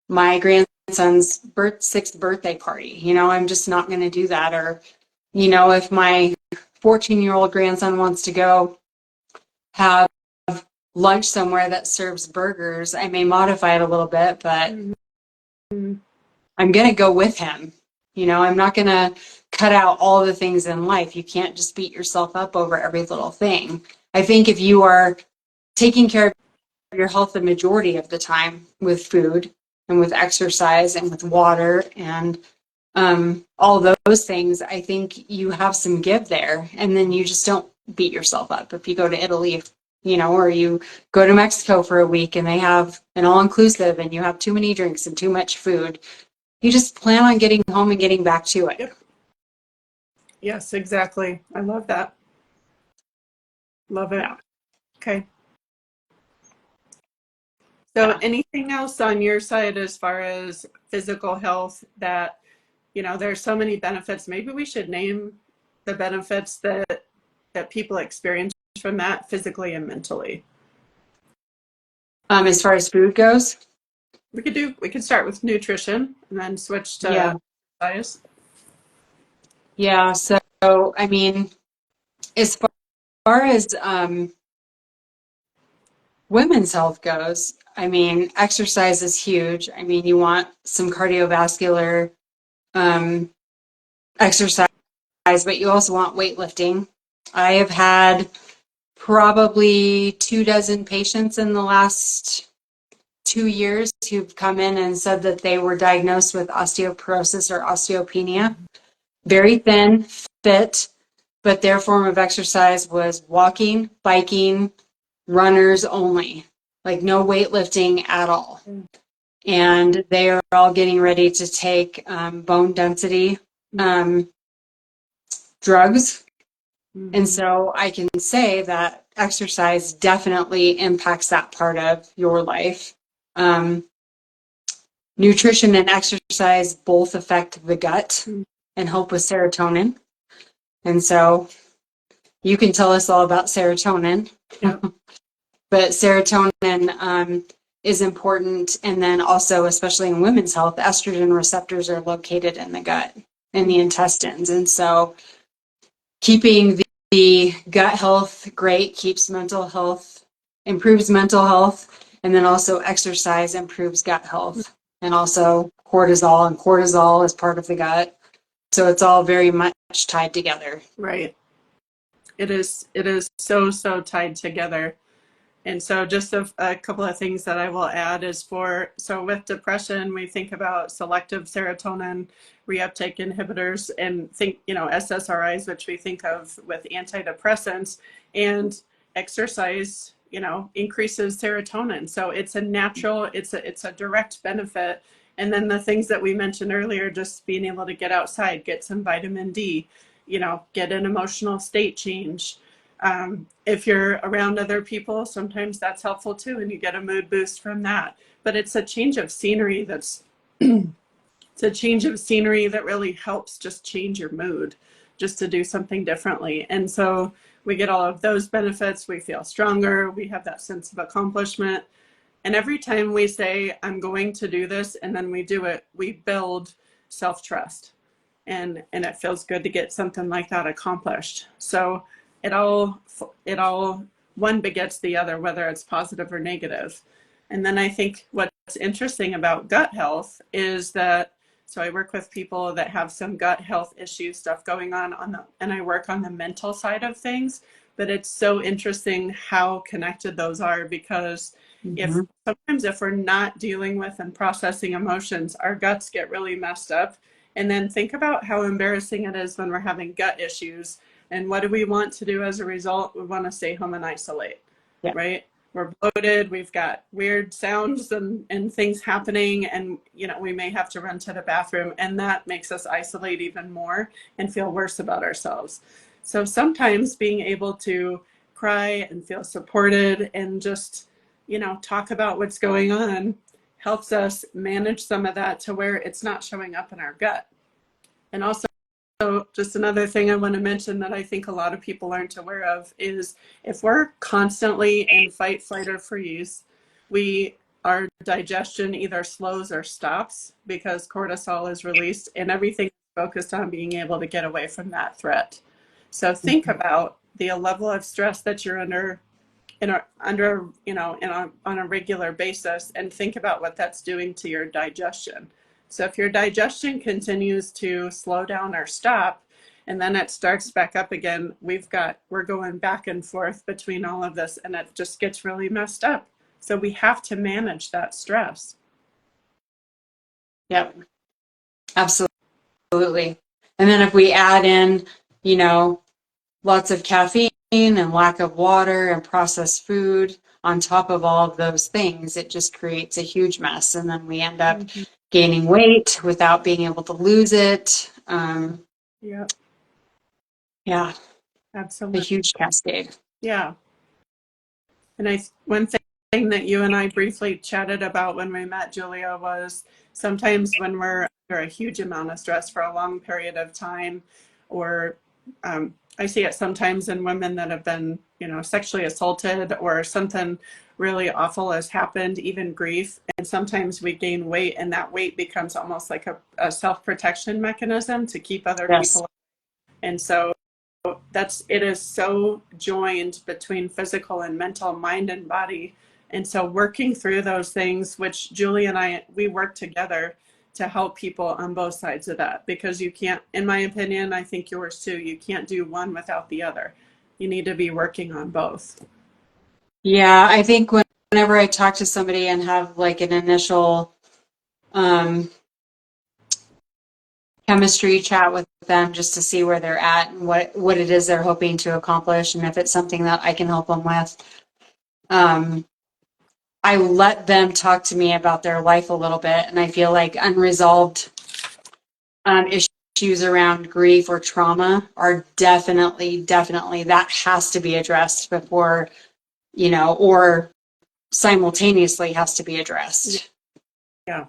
[SPEAKER 2] my grandson's sixth birthday party. I'm just not going to do that. Or, if my 14-year-old grandson wants to go have lunch somewhere that serves burgers, I may modify it a little bit, but
[SPEAKER 1] Mhm.
[SPEAKER 2] I'm going to go with him. I'm not going to cut out all the things in life. You can't just beat yourself up over every little thing. I think if you are taking care of your health the majority of the time with food and with exercise and with water and all those things, I think you have some give there. And then you just don't beat yourself up. If you go to Italy, or you go to Mexico for a week and they have an all inclusive and you have too many drinks and too much food, you just plan on getting home and getting back to it.
[SPEAKER 1] Yep. Yes, exactly. I love that. Love it.
[SPEAKER 2] Yeah.
[SPEAKER 1] Okay. So
[SPEAKER 2] Yeah.
[SPEAKER 1] anything else on your side as far as physical health that, there's so many benefits. Maybe we should name the benefits that people experience from that physically and mentally.
[SPEAKER 2] As far as food goes,
[SPEAKER 1] We could start with nutrition and then switch to
[SPEAKER 2] yeah.
[SPEAKER 1] exercise.
[SPEAKER 2] Yeah. So, I mean, as far as women's health goes, I mean, exercise is huge. I mean, you want some cardiovascular um, exercise, but you also want weightlifting. I have had probably 24 patients in the last 2 years who've come in and said that they were diagnosed with osteoporosis or osteopenia. Very thin, fit, but their form of exercise was walking, biking, runners only, like no weightlifting at all. And they are all getting ready to take bone density um, drugs. And
[SPEAKER 1] Mm-hmm.
[SPEAKER 2] so I can say that exercise definitely impacts that part of your life. Um, Nutrition and exercise both affect the gut and help with serotonin. And so you can tell us all about serotonin.
[SPEAKER 1] Yep.
[SPEAKER 2] But serotonin is important. And then also, especially in women's health, estrogen receptors are located in the gut, in the intestines. And so keeping the gut health great keeps mental health, improves mental health. And then also exercise improves gut health. And also cortisol, and cortisol is part of the gut. So it's all very much tied together.
[SPEAKER 1] Right. It is so, so tied together. And so just a couple of things that I will add is so with depression, we think about selective serotonin reuptake inhibitors and think, SSRIs, which we think of with antidepressants, and exercise, increases serotonin. So it's a natural, it's a direct benefit. And then the things that we mentioned earlier, just being able to get outside, get some vitamin D, get an emotional state change. If you're around other people, sometimes that's helpful too, and you get a mood boost from that. But it's a change of scenery it's a change of scenery that really helps just change your mood, just to do something differently. And so we get all of those benefits. We feel stronger. We have that sense of accomplishment. And every time we say, I'm going to do this, and then we do it, we build self-trust. And it feels good to get something like that accomplished. So it all one begets the other, whether it's positive or negative. And then I think what's interesting about gut health is that, so I work with people that have some gut health issue stuff going and I work on the mental side of things. But it's so interesting how connected those are, because if
[SPEAKER 2] Mm-hmm.
[SPEAKER 1] sometimes if we're not dealing with and processing emotions, our guts get really messed up. And then think about how embarrassing it is when we're having gut issues. And what do we want to do as a result? We want to stay home and isolate,
[SPEAKER 2] Yeah.
[SPEAKER 1] right? We're bloated, we've got weird sounds and things happening, and we may have to run to the bathroom, and that makes us isolate even more and feel worse about ourselves. So sometimes being able to cry and feel supported and just, talk about what's going on helps us manage some of that to where it's not showing up in our gut. And also, just another thing I want to mention that I think a lot of people aren't aware of is if we're constantly in fight, flight, or freeze, our digestion either slows or stops because cortisol is released and everything is focused on being able to get away from that threat. So think about the level of stress that you're under on a regular basis, and think about what that's doing to your digestion. So if your digestion continues to slow down or stop, and then it starts back up again, we're going back and forth between all of this, and it just gets really messed up. So we have to manage that stress.
[SPEAKER 2] Yep, absolutely. And then if we add in, lots of caffeine and lack of water and processed food on top of all of those things, it just creates a huge mess. And then we end up gaining weight without being able to lose it.
[SPEAKER 1] Yeah,
[SPEAKER 2] Yeah, a
[SPEAKER 1] absolutely.
[SPEAKER 2] huge cascade.
[SPEAKER 1] Yeah. And one thing that you and I briefly chatted about when we met, Julia, was sometimes when we're under a huge amount of stress for a long period of time, or I see it sometimes in women that have been, sexually assaulted or something really awful has happened, even grief. And sometimes we gain weight, and that weight becomes almost like a self-protection mechanism to keep other
[SPEAKER 2] Yes.
[SPEAKER 1] people. And so it is so joined between physical and mental, mind and body. And so working through those things, which Julie and we work together to help people on both sides of that, because you can't, in my opinion, I think yours too, you can't do one without the other. You need to be working on both.
[SPEAKER 2] Yeah, I think whenever I talk to somebody and have like an initial chemistry chat with them just to see where they're at and what it is they're hoping to accomplish, and if it's something that I can help them with, I let them talk to me about their life a little bit. And I feel like unresolved issues around grief or trauma are definitely that has to be addressed before, or simultaneously has to be addressed.
[SPEAKER 1] Yeah,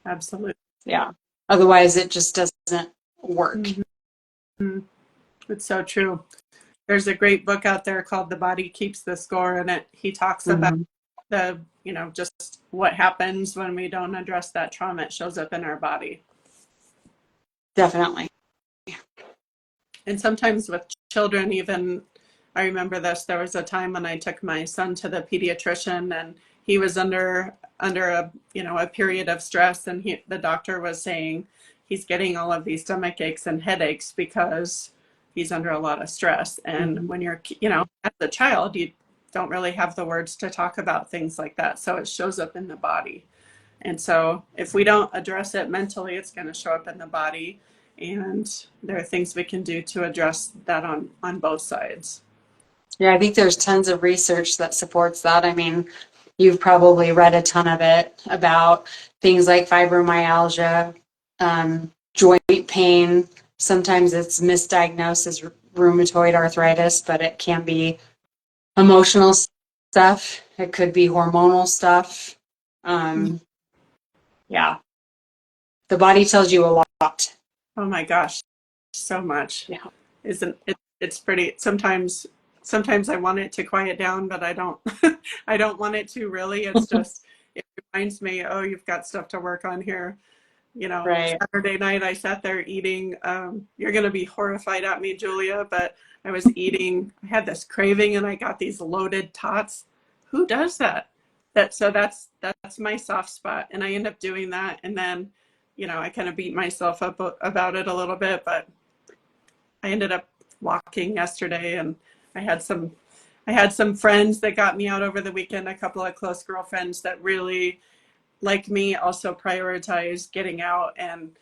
[SPEAKER 1] absolutely.
[SPEAKER 2] Yeah. Otherwise, it just doesn't work.
[SPEAKER 1] Mm-hmm. It's so true. There's a great book out there called The Body Keeps the Score, and he talks about just what happens when we don't address that trauma. It shows up in our body.
[SPEAKER 2] Definitely.
[SPEAKER 1] And sometimes with children, even, I remember this, there was a time when I took my son to the pediatrician, and he was under a period of stress, and the doctor was saying he's getting all of these stomach aches and headaches because he's under a lot of stress. And when you're, as a child, you don't really have the words to talk about things like that. So it shows up in the body. And so if we don't address it mentally, it's going to show up in the body. And there are things we can do to address that on both sides.
[SPEAKER 2] Yeah, I think there's tons of research that supports that. I mean, you've probably read a ton of it about things like fibromyalgia, joint pain. Sometimes it's misdiagnosed as rheumatoid arthritis, but it can be emotional stuff. It could be hormonal stuff. Yeah, the body tells you a lot.
[SPEAKER 1] Oh my gosh, so much.
[SPEAKER 2] Yeah.
[SPEAKER 1] Isn't it? It's pretty. Sometimes I want it to quiet down, but I don't. I don't want it to really. It's just it reminds me, oh, you've got stuff to work on here.
[SPEAKER 2] Right.
[SPEAKER 1] Saturday night I sat there eating. You're going to be horrified at me, Julia, but I was eating. I had this craving, and I got these loaded tots. Who does that? That's my soft spot, and I end up doing that, and then, I kind of beat myself up about it a little bit, but I ended up walking yesterday, and I had some friends that got me out over the weekend. A couple of close girlfriends that really, like me, also prioritize getting out, and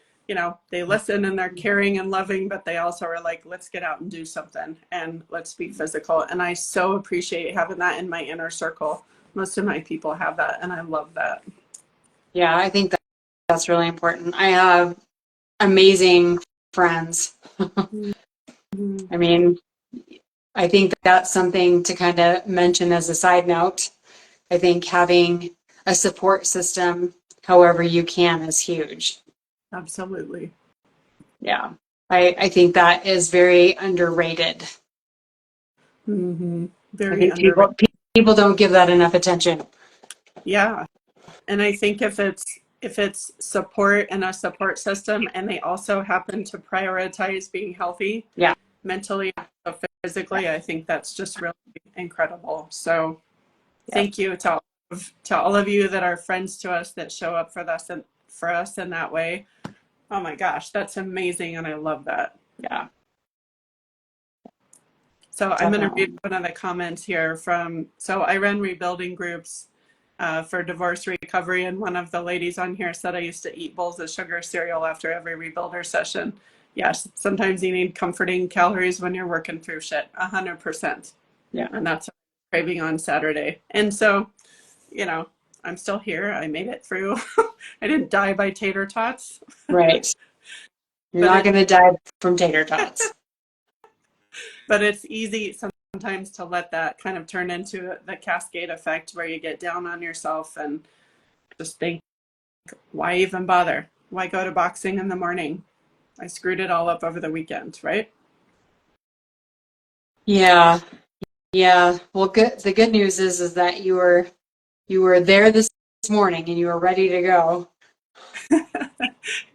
[SPEAKER 1] they listen and they're caring and loving, but they also are like, let's get out and do something and let's be physical. And I so appreciate having that in my inner circle. Most of my people have that, and I love that.
[SPEAKER 2] Yeah, I think that's really important. I have amazing friends. I mean, I think that's something to kind of mention as a side note. I think having a support system however you can is huge.
[SPEAKER 1] Absolutely.
[SPEAKER 2] Yeah. I think that is very underrated.
[SPEAKER 1] Mm-hmm.
[SPEAKER 2] I
[SPEAKER 1] Very
[SPEAKER 2] think
[SPEAKER 1] underrated.
[SPEAKER 2] people don't give that enough attention.
[SPEAKER 1] Yeah. And I think if it's support and a support system, and they also happen to prioritize being healthy
[SPEAKER 2] Yeah.
[SPEAKER 1] mentally, physically, I think that's just really incredible. So
[SPEAKER 2] Yeah.
[SPEAKER 1] thank you to all of you that are friends to us that show up for us in that way. Oh my gosh, that's amazing, and I love that.
[SPEAKER 2] Yeah.
[SPEAKER 1] So I'm going to read
[SPEAKER 2] Definitely.
[SPEAKER 1] one of the comments here so I run rebuilding groups for divorce recovery, and one of the ladies on here said I used to eat bowls of sugar cereal after every rebuilder session. Yes, sometimes you need comforting calories when you're working through shit, 100%.
[SPEAKER 2] Yeah.
[SPEAKER 1] And that's what I'm craving on Saturday. And so, I'm still here. I made it through. I didn't die by tater tots,
[SPEAKER 2] Right. You're
[SPEAKER 1] but
[SPEAKER 2] not going to die from tater tots.
[SPEAKER 1] it's easy sometimes to let that kind of turn into the cascade effect where you get down on yourself and just think, why even bother? Why go to boxing in the morning? I screwed it all up over the weekend, right?
[SPEAKER 2] Yeah. Yeah. Well, the good news is that you were there this morning and you were ready to go.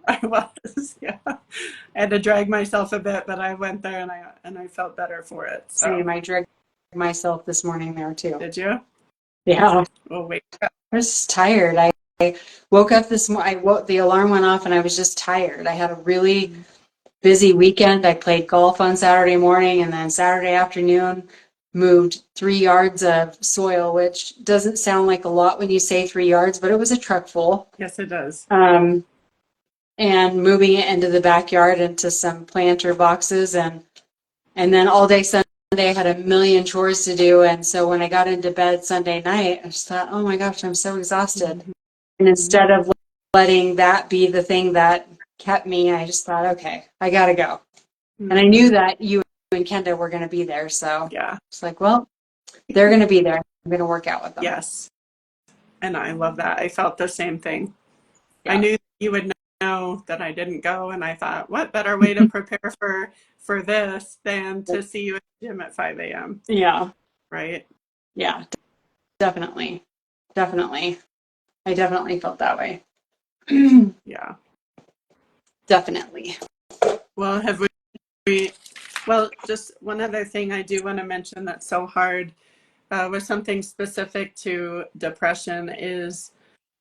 [SPEAKER 1] I was, yeah. I had to drag myself a bit, but I went there and I felt better for it. So,
[SPEAKER 2] Same. I dragged myself this morning there too.
[SPEAKER 1] did you?
[SPEAKER 2] Yeah.
[SPEAKER 1] Well, wait.
[SPEAKER 2] I was just tired. I woke up this morning. The alarm went off and I was just tired. I had a really busy weekend. I played golf on Saturday morning and then Saturday afternoon moved 3 yards of soil, which doesn't sound like a lot when you say 3 yards, but it was a truck full.
[SPEAKER 1] Yes, it does.
[SPEAKER 2] Um, and moving it into the backyard into some planter boxes and then all day Sunday I had a million chores to do. And so when I got into bed Sunday night, I just thought, oh my gosh, I'm so exhausted.
[SPEAKER 1] Mm-hmm.
[SPEAKER 2] And instead of letting that be the thing that kept me, I just thought, okay, I gotta go. And I
[SPEAKER 1] Mm-hmm.
[SPEAKER 2] knew that you and Kenda were gonna be there. So
[SPEAKER 1] Yeah.
[SPEAKER 2] it's like, well, they're gonna be there. I'm gonna work out with them.
[SPEAKER 1] Yes. And I love that. I felt the same thing. I
[SPEAKER 2] Yeah.
[SPEAKER 1] knew you would know that I didn't go, and I thought, what better way to prepare for this than to see you at the gym at 5 a.m.
[SPEAKER 2] Yeah.
[SPEAKER 1] Right?
[SPEAKER 2] Yeah. Definitely. Definitely. I definitely felt that way.
[SPEAKER 1] Yeah.
[SPEAKER 2] Definitely.
[SPEAKER 1] Well, well, just one other thing I do want to mention that's so hard with something specific to depression is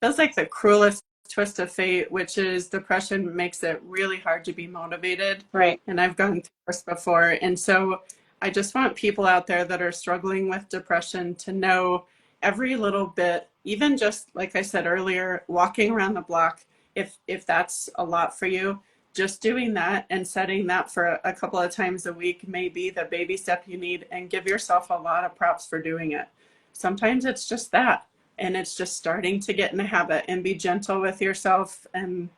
[SPEAKER 1] feels like the cruelest twist of fate, which is depression makes it really hard to be motivated.
[SPEAKER 2] Right.
[SPEAKER 1] And I've gone through this before. And so I just want people out there that are struggling with depression to know every little bit, even just like I said earlier, walking around the block, if that's a lot for you, just doing that and setting that for a couple of times a week may be the baby step you need, and give yourself a lot of props for doing it. Sometimes it's just that, and it's just starting to get in a habit and be gentle with yourself and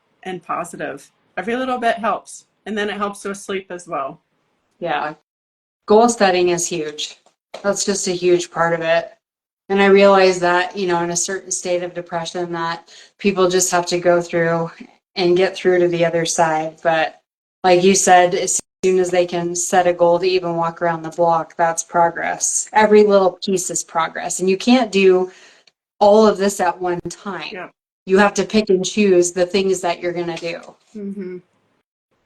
[SPEAKER 1] positive. Every little bit helps, and then it helps with sleep as well.
[SPEAKER 2] Yeah. Goal setting is huge. That's just a huge part of it. And I realize that, in a certain state of depression that people just have to go through and get through to the other side. But like you said, as soon as they can set a goal to even walk around the block, that's progress. Every little piece is progress. And you can't do all of this at one time.
[SPEAKER 1] Yeah.
[SPEAKER 2] You have to pick and choose the things that you're going to do.
[SPEAKER 1] Mm-hmm.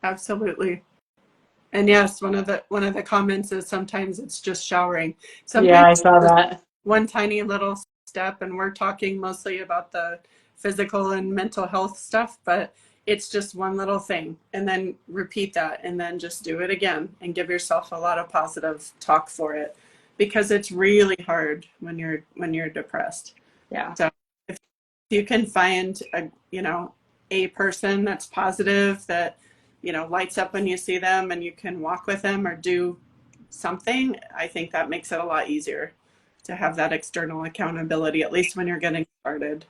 [SPEAKER 1] Absolutely. And yes, one of the comments is sometimes it's just showering.
[SPEAKER 2] Yeah,
[SPEAKER 1] Sometimes
[SPEAKER 2] I saw
[SPEAKER 1] just
[SPEAKER 2] that.
[SPEAKER 1] one tiny little step, and we're talking mostly about the physical and mental health stuff, but it's just one little thing, and then repeat that, and then just do it again and give yourself a lot of positive talk for it, because it's really hard when you're depressed.
[SPEAKER 2] Yeah.
[SPEAKER 1] So if you can find a person that's positive, that lights up when you see them, and you can walk with them or do something, I think that makes it a lot easier to have that external accountability, at least when you're getting started.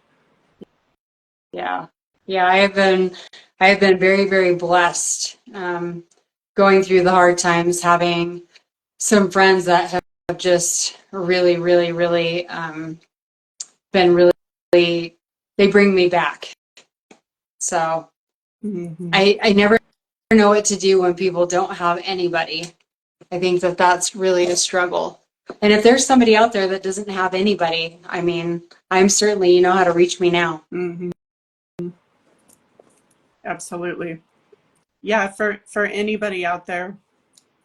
[SPEAKER 2] Yeah. Yeah, I have been very, very blessed going through the hard times, having some friends that have just really, really, really been really, they bring me back. So
[SPEAKER 1] Mm-hmm.
[SPEAKER 2] I never know what to do when people don't have anybody. I think that that's really a struggle. And if there's somebody out there that doesn't have anybody, I mean, I'm certainly, you know how to reach me now.
[SPEAKER 1] Mm-hmm. Absolutely. Yeah, for anybody out there,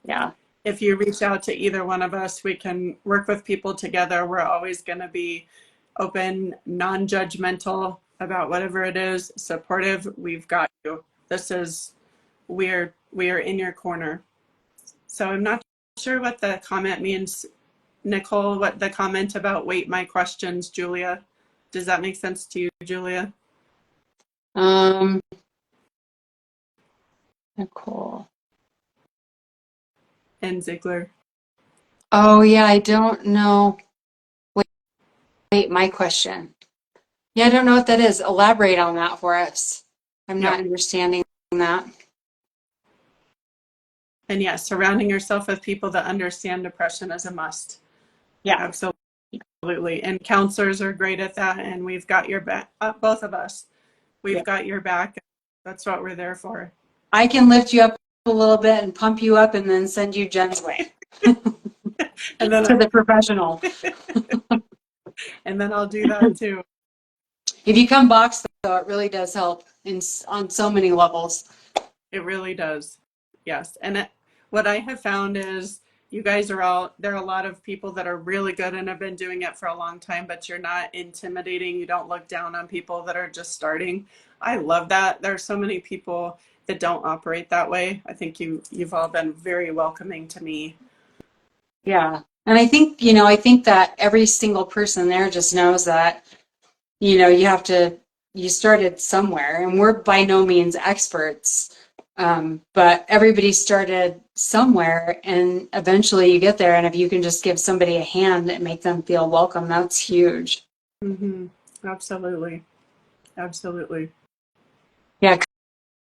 [SPEAKER 2] Yeah.
[SPEAKER 1] if you reach out to either one of us, we can work with people together. We're always going to be open, non-judgmental about whatever it is, supportive. We've got you. This is we are in your corner. So I'm not sure what the comment means, Nicole, what the comment about wait my questions, Julia. Does that make sense to you, Julia?
[SPEAKER 2] Um, Nicole.
[SPEAKER 1] And Ziegler.
[SPEAKER 2] Oh, yeah, I don't know. Wait, my question. Yeah, I don't know what that is. Elaborate on that for us. I'm not
[SPEAKER 1] Yep.
[SPEAKER 2] understanding that.
[SPEAKER 1] And yes, surrounding yourself with people that understand depression is a must.
[SPEAKER 2] Yeah.
[SPEAKER 1] Absolutely. And counselors are great at that. And we've got your back, both of us. We've
[SPEAKER 2] Yeah.
[SPEAKER 1] got your back. That's what we're there for.
[SPEAKER 2] I can lift you up a little bit and pump you up and then send you Jen's way
[SPEAKER 1] And then,
[SPEAKER 2] to the professional.
[SPEAKER 1] and then I'll do that too.
[SPEAKER 2] If you come box, though, it really does help on so many levels.
[SPEAKER 1] It really does. Yes. And what I have found is you guys are all, there are a lot of people that are really good and have been doing it for a long time, but you're not intimidating. You don't look down on people that are just starting. I love that. There are so many people that don't operate that way. I think you've all been very welcoming to me.
[SPEAKER 2] Yeah. And I think, you know, I think that every single person there just knows that, you know, you started somewhere, and we're by no means experts. But everybody started somewhere, and eventually you get there. And if you can just give somebody a hand and make them feel welcome, that's huge.
[SPEAKER 1] Mm-hmm. Absolutely. Absolutely.
[SPEAKER 2] Yeah,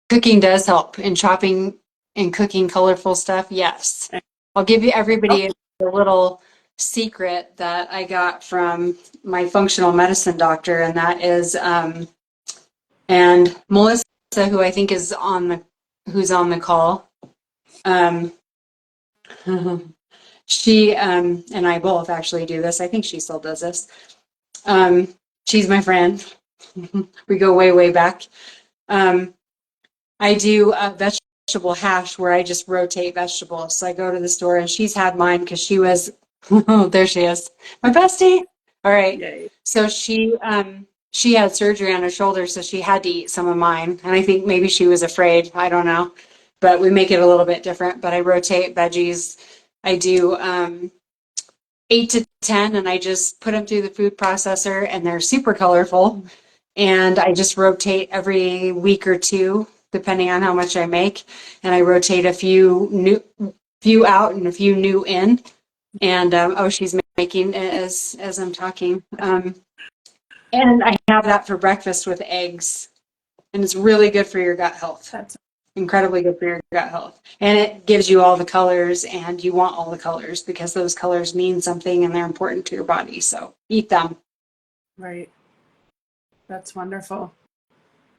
[SPEAKER 2] cooking does help in chopping and cooking colorful stuff. Yes. I'll give you
[SPEAKER 1] Oh,
[SPEAKER 2] everybody a little secret that I got from my functional medicine doctor, and that is, and Melissa, who I think is who's on the call, um, she and I both actually do this. I think she still does this. She's my friend. We go way, way back. Um, I do a vegetable hash where I just rotate vegetables. So I go to the store, and she's had mine because she was, oh, there she is, my bestie. All right.
[SPEAKER 1] yay.
[SPEAKER 2] So she had surgery on her shoulder, so she had to eat some of mine. And I think maybe she was afraid. I don't know. But we make it a little bit different. But I rotate veggies. I do 8 to 10, and I just put them through the food processor, and they're super colorful. And I just rotate every week or two, depending on how much I make. And I rotate a few out and a few new in. And oh, she's making as I'm talking. And I have that for breakfast with eggs, and it's really good for your gut health.
[SPEAKER 1] That's
[SPEAKER 2] Incredibly good for your gut health. And it gives you all the colors, and you want all the colors because those colors mean something and they're important to your body. So eat them.
[SPEAKER 1] right. That's wonderful.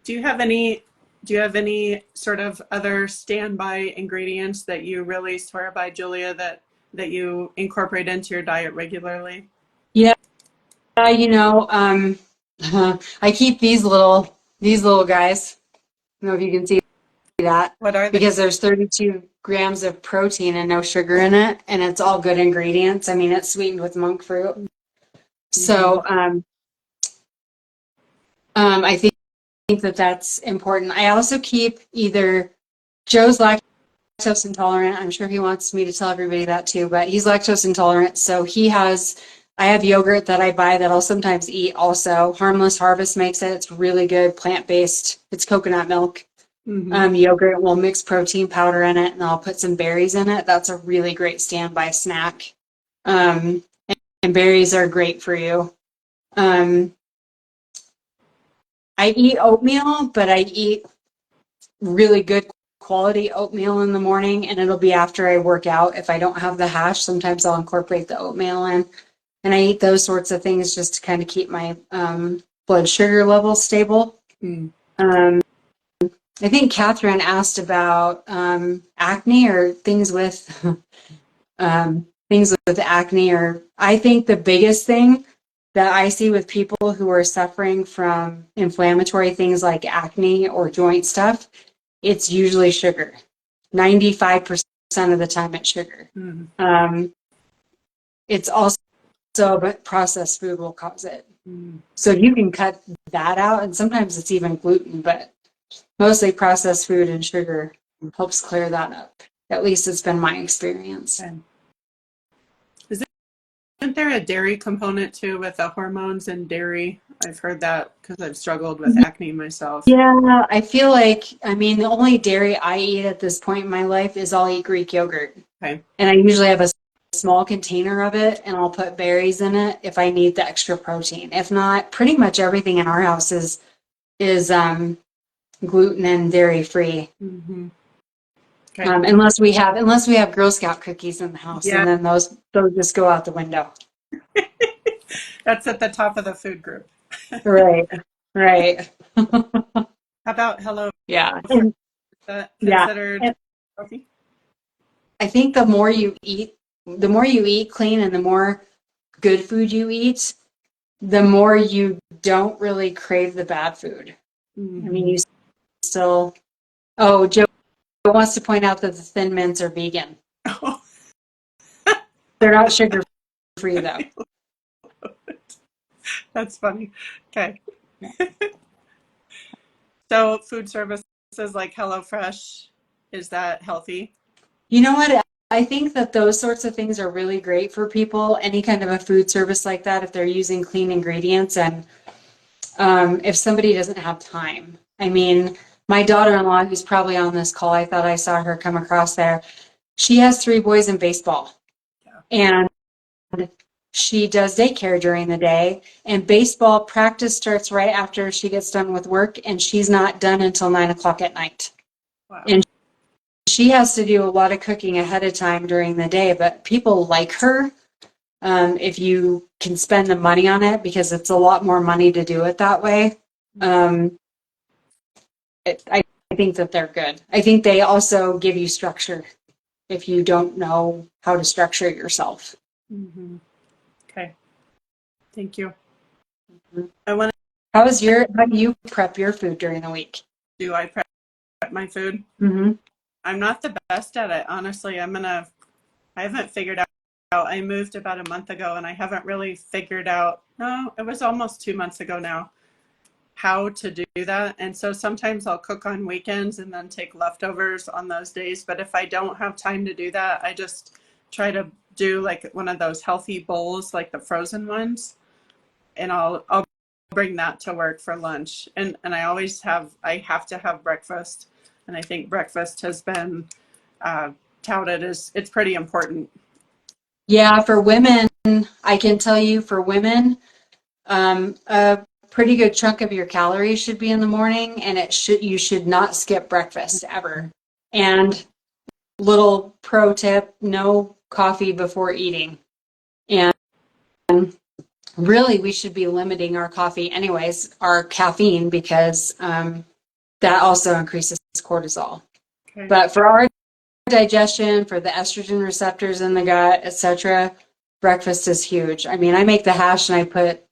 [SPEAKER 1] Do you have any sort of other standby ingredients that you really swear by, Julia, that you incorporate into your diet regularly?
[SPEAKER 2] Yeah, you know, I keep these little guys. I don't know if you can see that,
[SPEAKER 1] What are they?
[SPEAKER 2] because there's 32 grams of protein and no sugar in it, and it's all good ingredients. I mean, it's sweetened with monk fruit.
[SPEAKER 1] Mm-hmm.
[SPEAKER 2] So I think that that's important. I also keep either Joe's lactose intolerant. I'm sure he wants me to tell everybody that too, but he's lactose intolerant. So I have yogurt that I buy that I'll sometimes eat also. Harmless Harvest makes it. It's really good, plant-based. It's coconut milk.
[SPEAKER 1] Mm-hmm.
[SPEAKER 2] Yogurt, will mix protein powder in it, and I'll put some berries in it. That's a really great standby snack. Um, and berries are great for you. Um, I eat oatmeal, but I eat really good quality oatmeal in the morning, and it'll be after I work out. If I don't have the hash, sometimes I'll incorporate the oatmeal in, and I eat those sorts of things just to kind of keep my blood sugar levels stable.
[SPEAKER 1] Mm.
[SPEAKER 2] I think Catherine asked about acne or things with acne. Or I think the biggest thing that I see with people who are suffering from inflammatory things like acne or joint stuff, it's usually sugar. 95% of the time it's sugar.
[SPEAKER 1] Mm.
[SPEAKER 2] Um, it's also, but processed food will cause it.
[SPEAKER 1] Mm.
[SPEAKER 2] So you can cut that out, and sometimes it's even gluten, but mostly processed food and sugar helps clear that up. At least it's been my experience.
[SPEAKER 1] Okay. Isn't there a dairy component too with the hormones and dairy? I've heard that because I've struggled with acne myself.
[SPEAKER 2] Yeah, I feel like, I mean, the only dairy I eat at this point in my life is I'll eat Greek yogurt.
[SPEAKER 1] Okay.
[SPEAKER 2] And I usually have a small container of it, and I'll put berries in it if I need the extra protein. If not, pretty much everything in our house is gluten and dairy free.
[SPEAKER 1] Mm-hmm. Okay.
[SPEAKER 2] Unless we have Girl Scout cookies in the house,
[SPEAKER 1] Yeah,
[SPEAKER 2] and then those just go out the window.
[SPEAKER 1] that's at the top of the food group.
[SPEAKER 2] Right, right.
[SPEAKER 1] How about Hello
[SPEAKER 2] Yeah,
[SPEAKER 1] Fresh?
[SPEAKER 2] and
[SPEAKER 1] Is that
[SPEAKER 2] yeah.
[SPEAKER 1] considered
[SPEAKER 2] And
[SPEAKER 1] healthy?
[SPEAKER 2] I think the more you eat clean and the more good food you eat, the more you don't really crave the bad food. I mean,
[SPEAKER 1] Mm-hmm.
[SPEAKER 2] you still, oh, Joe wants to point out that the Thin Mints are vegan.
[SPEAKER 1] Oh,
[SPEAKER 2] They're not sugar free though.
[SPEAKER 1] that's funny. Okay. So food services like HelloFresh, is that healthy?
[SPEAKER 2] You know what? I think that those sorts of things are really great for people, any kind of a food service like that, if they're using clean ingredients and if somebody doesn't have time. I mean, my daughter-in-law, who's probably on this call, I thought I saw her come across there. She has three boys in baseball,
[SPEAKER 1] Yeah.
[SPEAKER 2] and she does daycare during the day, and baseball practice starts right after she gets done with work, and she's not done until 9 o'clock at night.
[SPEAKER 1] Wow.
[SPEAKER 2] And she has to do a lot of cooking ahead of time during the day, but people like her if you can spend the money on it because it's a lot more money to do it that way. Um, I think that they're good. I think they also give you structure if you don't know how to structure yourself.
[SPEAKER 1] Mm-hmm. Okay. Thank you. I want to
[SPEAKER 2] How do you prep your food during the week?
[SPEAKER 1] do I prep my food?
[SPEAKER 2] Mm-hmm.
[SPEAKER 1] I'm not the best at it, honestly. I haven't figured out. I moved about a month ago and I haven't really figured out, no, it was almost 2 months ago now, how to do that. And so sometimes I'll cook on weekends and then take leftovers on those days. But if I don't have time to do that, I just try to do like one of those healthy bowls, like the frozen ones, and I'll bring that to work for lunch. And I have to have breakfast. And I think breakfast has been uh, touted as it's pretty important.
[SPEAKER 2] Yeah, for women, I can tell you for women, a pretty good chunk of your calories should be in the morning, and you should not skip breakfast ever. And little pro tip, no coffee before eating. And really, we should be limiting our coffee anyways, our caffeine, because that also increases cortisol.
[SPEAKER 1] Okay.
[SPEAKER 2] But for our digestion, for the estrogen receptors in the gut, etc., breakfast is huge. I mean, I make the hash and I put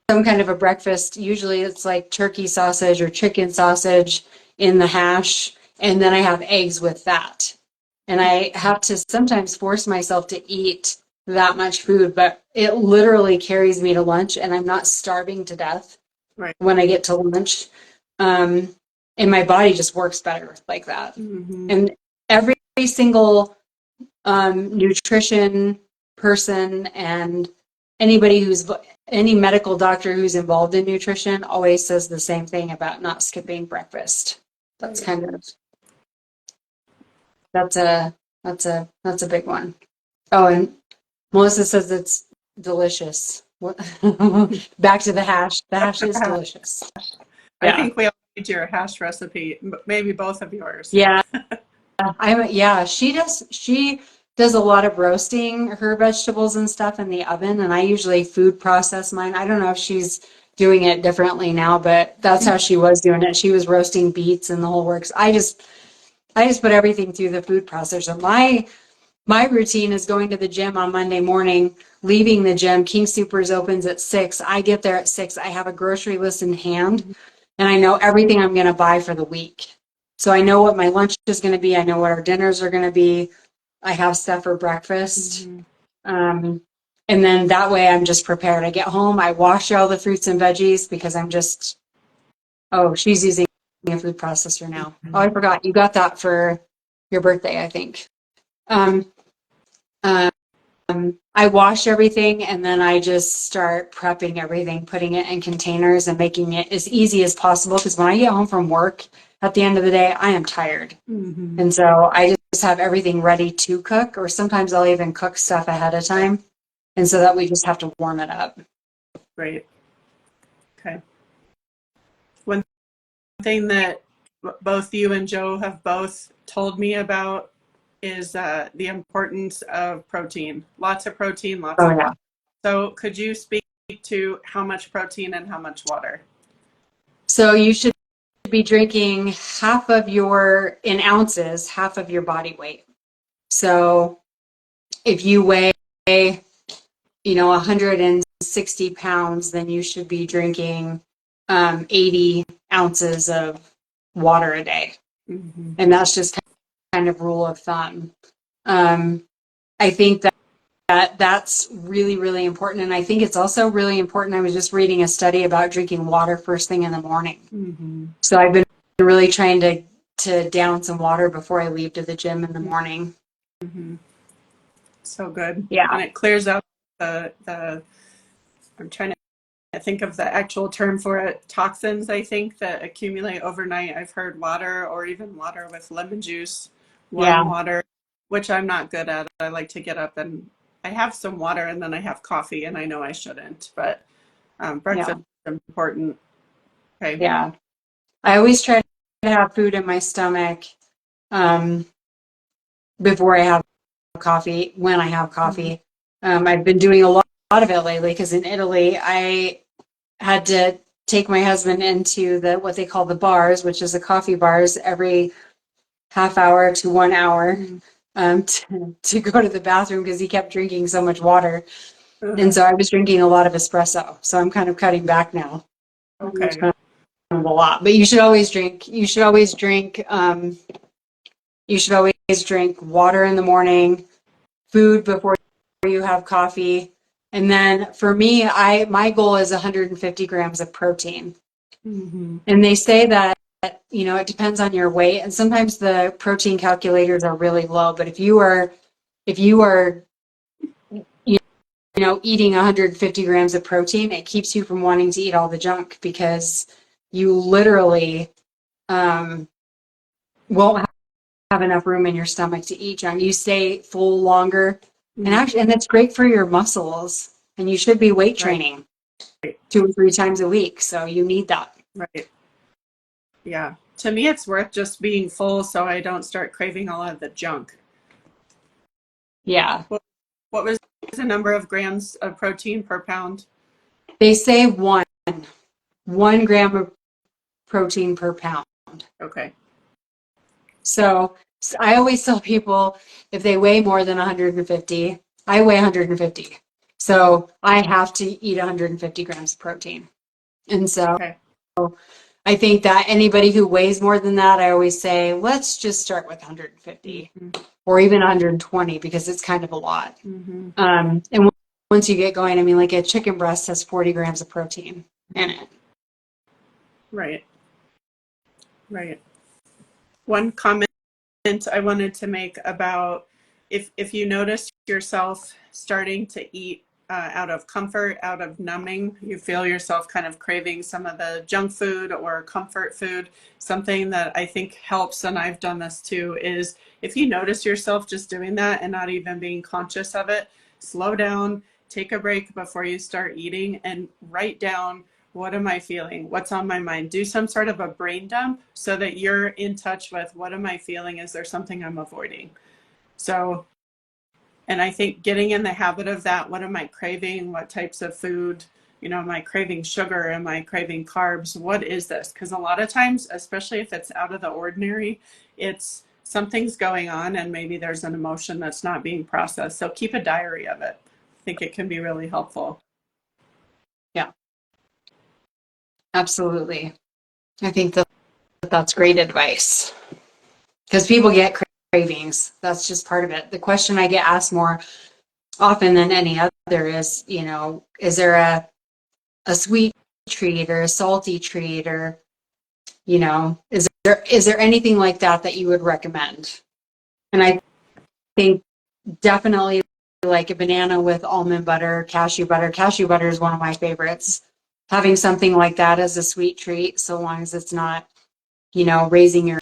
[SPEAKER 2] some kind of a breakfast. Usually it's like turkey sausage or chicken sausage in the hash, and then I have eggs with that. And I have to sometimes force myself to eat that much food, but it literally carries me to lunch, and I'm not starving to death
[SPEAKER 1] Right.
[SPEAKER 2] when I get to lunch. Um, and my body just works better like that.
[SPEAKER 1] Mm-hmm.
[SPEAKER 2] And every single nutrition person and any medical doctor who's involved in nutrition always says the same thing about not skipping breakfast. That's
[SPEAKER 1] Right.
[SPEAKER 2] kind of that's a big one. Oh, and Melissa says it's delicious. Back to the hash. The hash is delicious.
[SPEAKER 1] I
[SPEAKER 2] Yeah.
[SPEAKER 1] think we all need your hash recipe, maybe both of yours.
[SPEAKER 2] Yeah. Yeah, she does a lot of roasting her vegetables and stuff in the oven, and I usually food process mine. I don't know if she's doing it differently now, but that's how she was doing it. She was roasting beets and the whole works. I just put everything through the food processor. My routine is going to the gym on Monday morning, leaving the gym. King Soopers opens at 6. I get there at 6. I have a grocery list in hand, and I know everything I'm going to buy for the week. So I know what my lunch is going to be. I know what our dinners are going to be. I have stuff for breakfast. And then that way I'm just prepared. I get home, I wash all the fruits and veggies because oh, she's using a food processor now. Oh, I forgot. You got that for your birthday, I think. Um, I wash everything and then I just start prepping everything, putting it in containers and making it as easy as possible. Because when I get home from work at the end of the day, I am tired. And so I just have everything ready to cook, or sometimes I'll even cook stuff ahead of time. And so that we just have to warm it up.
[SPEAKER 1] Right. Okay. One thing that both you and Joe have both told me about is the importance of protein. Lots of protein, lots
[SPEAKER 2] Oh,
[SPEAKER 1] of
[SPEAKER 2] yeah.
[SPEAKER 1] water. So could you speak to how much protein and how much water?
[SPEAKER 2] So you should be drinking in ounces, half of your body weight. So if you weigh, 160 pounds, then you should be drinking 80 ounces of water a day. And that's just kind of rule of thumb. I think that's really, really important. And I think it's also really important. I was just reading a study about drinking water first thing in the morning. So I've been really trying to down some water before I leave to the gym in the morning.
[SPEAKER 1] So good.
[SPEAKER 2] Yeah.
[SPEAKER 1] And it clears out I'm trying to think of the actual term for it, toxins, I think, that accumulate overnight. I've heard water, or even water with lemon juice, warm
[SPEAKER 2] Yeah.
[SPEAKER 1] water, which I'm not good at. I like to get up and I have some water and then I have coffee, and I know I shouldn't, but breakfast
[SPEAKER 2] Yeah.
[SPEAKER 1] is important. Okay.
[SPEAKER 2] Yeah. I always try to have food in my stomach um, before I have coffee, when I have coffee. I've been doing a lot of it lately because in Italy, I had to take my husband into what they call the bars, which is the coffee bars, every half hour to 1 hour to go to the bathroom because he kept drinking so much water. And so I was drinking a lot of espresso. So I'm kind of cutting back now. It's
[SPEAKER 1] Okay.
[SPEAKER 2] kind of a lot, but you should always drink. You should always drink water in the morning, food before you have coffee. And then for me, my goal is 150 grams of protein. And they say that, it depends on your weight. And sometimes the protein calculators are really low. But if you are, eating 150 grams of protein, it keeps you from wanting to eat all the junk because you literally won't have enough room in your stomach to eat junk. You stay full longer. And that's great for your muscles. And you should be weight training 2 or 3 times a week. So you need that.
[SPEAKER 1] Right. Yeah. To me, it's worth just being full so I don't start craving a lot of the junk.
[SPEAKER 2] Yeah.
[SPEAKER 1] What was the number of grams of protein per pound?
[SPEAKER 2] They say 1 gram of protein per pound.
[SPEAKER 1] Okay.
[SPEAKER 2] So I always tell people if they weigh more than 150, I weigh 150. So I have to eat 150 grams of protein. And so
[SPEAKER 1] Okay.
[SPEAKER 2] I think that anybody who weighs more than that, I always say, let's just start with 150 or even 120 because it's kind of a lot. And once you get going, I mean, like a chicken breast has 40 grams of protein in it.
[SPEAKER 1] Right. Right. One comment I wanted to make about if you notice yourself starting to eat out of comfort, out of numbing, you feel yourself kind of craving some of the junk food or comfort food, something that I think helps, and I've done this too, is if you notice yourself just doing that and not even being conscious of it, slow down, take a break before you start eating, and write down, what am I feeling? What's on my mind? Do some sort of a brain dump so that you're in touch with, what am I feeling? Is there something I'm avoiding? So, and I think getting in the habit of that, what am I craving? What types of food am I craving sugar? Am I craving carbs? What is this? Because a lot of times, especially if it's out of the ordinary, it's something's going on and maybe there's an emotion that's not being processed. So keep a diary of it. I think it can be really helpful.
[SPEAKER 2] Yeah, absolutely. I think that that's great advice because people get cravings. That's just part of it. The question I get asked more often than any other is, is there a sweet treat or a salty treat, or, is there anything like that you would recommend? And I think definitely like a banana with almond butter, cashew butter. Cashew butter is one of my favorites. Having something like that as a sweet treat, so long as it's not, raising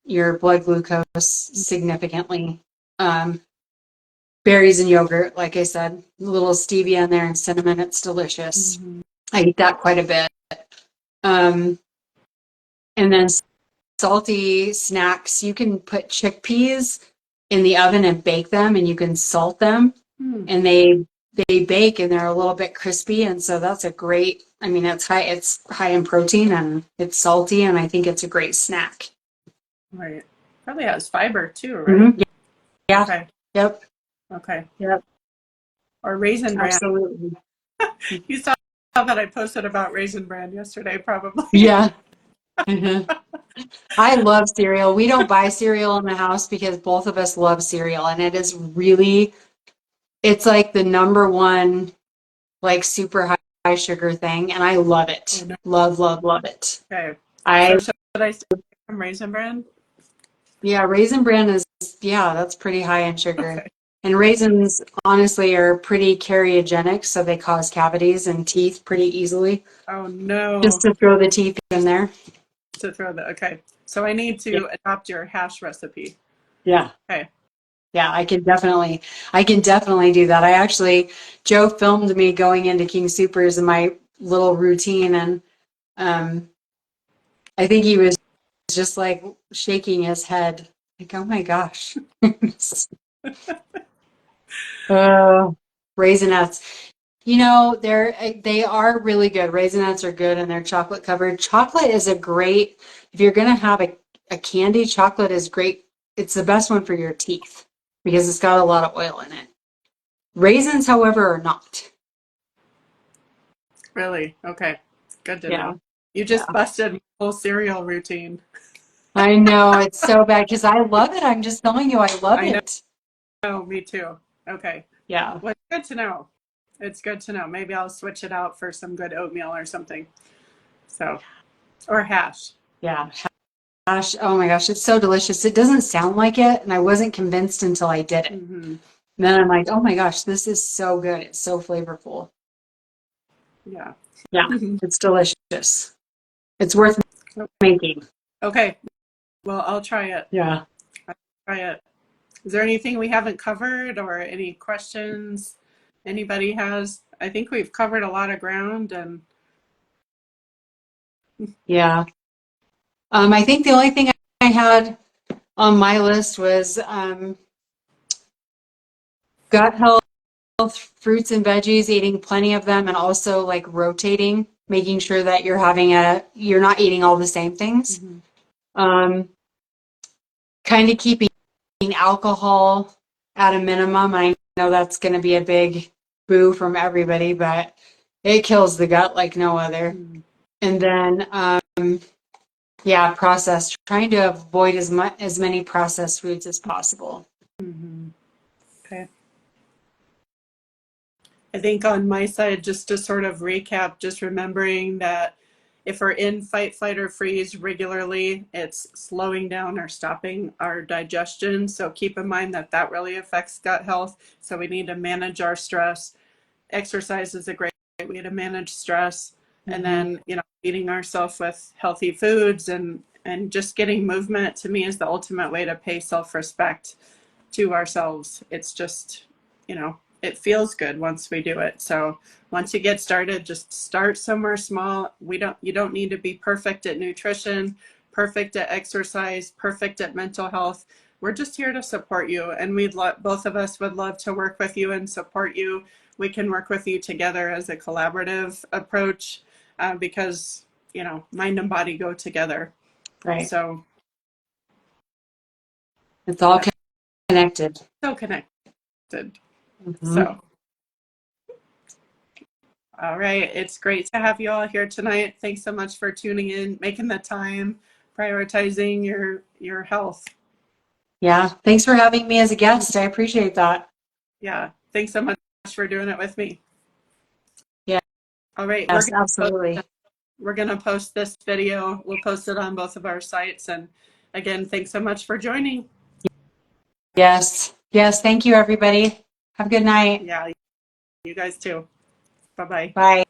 [SPEAKER 2] your blood glucose significantly. Berries and yogurt, like I said, a little stevia in there and cinnamon. It's delicious.
[SPEAKER 1] Mm-hmm.
[SPEAKER 2] I eat that quite a bit. Um, and then salty snacks, you can put chickpeas in the oven and bake them, and you can salt them,
[SPEAKER 1] Hmm.
[SPEAKER 2] and they bake and they're a little bit crispy, and so that's a great. I mean, it's high in protein and it's salty, and I think it's a great snack.
[SPEAKER 1] Right. Probably has fiber too, right?
[SPEAKER 2] Mm-hmm. Yeah.
[SPEAKER 1] Okay.
[SPEAKER 2] Yep.
[SPEAKER 1] Okay.
[SPEAKER 2] Yep.
[SPEAKER 1] Or Raisin Bran.
[SPEAKER 2] Absolutely.
[SPEAKER 1] You saw that I posted about Raisin Bran yesterday, probably.
[SPEAKER 2] Yeah. Mhm. I love cereal. We don't buy cereal in the house because both of us love cereal, and it's like the number one, like super high sugar thing, and I love
[SPEAKER 1] Oh
[SPEAKER 2] it.
[SPEAKER 1] no.
[SPEAKER 2] Love, love, love it.
[SPEAKER 1] Okay. So
[SPEAKER 2] I
[SPEAKER 1] should I stay away from Raisin Bran?
[SPEAKER 2] Yeah, Raisin Bran is, yeah, that's pretty high in sugar.
[SPEAKER 1] Okay.
[SPEAKER 2] And raisins honestly are pretty carcinogenic, so they cause cavities and teeth pretty easily.
[SPEAKER 1] Oh
[SPEAKER 2] Just
[SPEAKER 1] no.
[SPEAKER 2] to throw the teeth in there.
[SPEAKER 1] To throw the okay. So I need
[SPEAKER 2] Yeah.
[SPEAKER 1] to adopt your hash recipe.
[SPEAKER 2] Yeah.
[SPEAKER 1] Okay.
[SPEAKER 2] Yeah, I can definitely do that. Joe filmed me going into King Supers in my little routine, and um, I think he was just like shaking his head, like, "Oh my gosh." Oh, raisinets. They are really good. Raisinets are good and they're chocolate covered. Chocolate is if you're gonna have a candy, chocolate is great. It's the best one for your teeth because it's got a lot of oil in it. Raisins, however, are not.
[SPEAKER 1] Really? Okay. Good to
[SPEAKER 2] Yeah,
[SPEAKER 1] know. You just
[SPEAKER 2] yeah.
[SPEAKER 1] busted my whole cereal routine.
[SPEAKER 2] I know it's so bad because I love it. I'm just telling you, I love
[SPEAKER 1] I
[SPEAKER 2] it.
[SPEAKER 1] know, me too. Okay.
[SPEAKER 2] Yeah,
[SPEAKER 1] Well, it's good to know. It's good to know. Maybe I'll switch it out for some good oatmeal or something. So, or hash.
[SPEAKER 2] yeah. Gosh, oh my gosh, it's so delicious. It doesn't sound like it, and I wasn't convinced until I did it.
[SPEAKER 1] Mm-hmm.
[SPEAKER 2] And then I'm like, oh my gosh, this is so good. It's so flavorful.
[SPEAKER 1] Yeah.
[SPEAKER 2] Yeah, it's delicious. It's worth making.
[SPEAKER 1] Okay. Well, I'll try it.
[SPEAKER 2] Yeah.
[SPEAKER 1] I'll try it. Is there anything we haven't covered or any questions anybody has? I think we've covered a lot of ground and
[SPEAKER 2] Yeah. I think the only thing I had on my list was gut health, fruits and veggies, eating plenty of them, and also like rotating, making sure that you're not eating all the same things.
[SPEAKER 1] mm-hmm.
[SPEAKER 2] Um, kind of keeping alcohol at a minimum. I know that's going to be a big boo from everybody, but it kills the gut like no other.
[SPEAKER 1] Mm-hmm.
[SPEAKER 2] And then, yeah, processed, trying to avoid as many processed foods as possible.
[SPEAKER 1] Mm-hmm. Okay. I think on my side, just to sort of recap, just remembering that if we're in fight, flight, or freeze regularly, it's slowing down or stopping our digestion. So keep in mind that that really affects gut health. So we need to manage our stress. Exercise is a great way to manage stress. And
[SPEAKER 2] Mm-hmm.
[SPEAKER 1] then, feeding ourselves with healthy foods and just getting movement to me is the ultimate way to pay self-respect to ourselves. It's just, it feels good once we do it. So once you get started, just start somewhere small. You don't need to be perfect at nutrition, perfect at exercise, perfect at mental health. We're just here to support you. And both of us would love to work with you and support you we can work with you together as a collaborative approach, because, you know, mind and body go together.
[SPEAKER 2] Right.
[SPEAKER 1] So
[SPEAKER 2] It's all connected.
[SPEAKER 1] so connected.
[SPEAKER 2] Mm-hmm.
[SPEAKER 1] So, all right. It's great to have you all here tonight. Thanks so much for tuning in, making the time, prioritizing your health.
[SPEAKER 2] Yeah. Thanks for having me as a guest. I appreciate that.
[SPEAKER 1] Yeah. Thanks so much for doing it with me.
[SPEAKER 2] Yeah.
[SPEAKER 1] All right.
[SPEAKER 2] Yes, absolutely.
[SPEAKER 1] We're going to post this video. We'll post it on both of our sites. And again, thanks so much for joining.
[SPEAKER 2] Yes. Yes. Thank you, everybody. Have a good night.
[SPEAKER 1] Yeah. You guys too. Bye-bye.
[SPEAKER 2] Bye.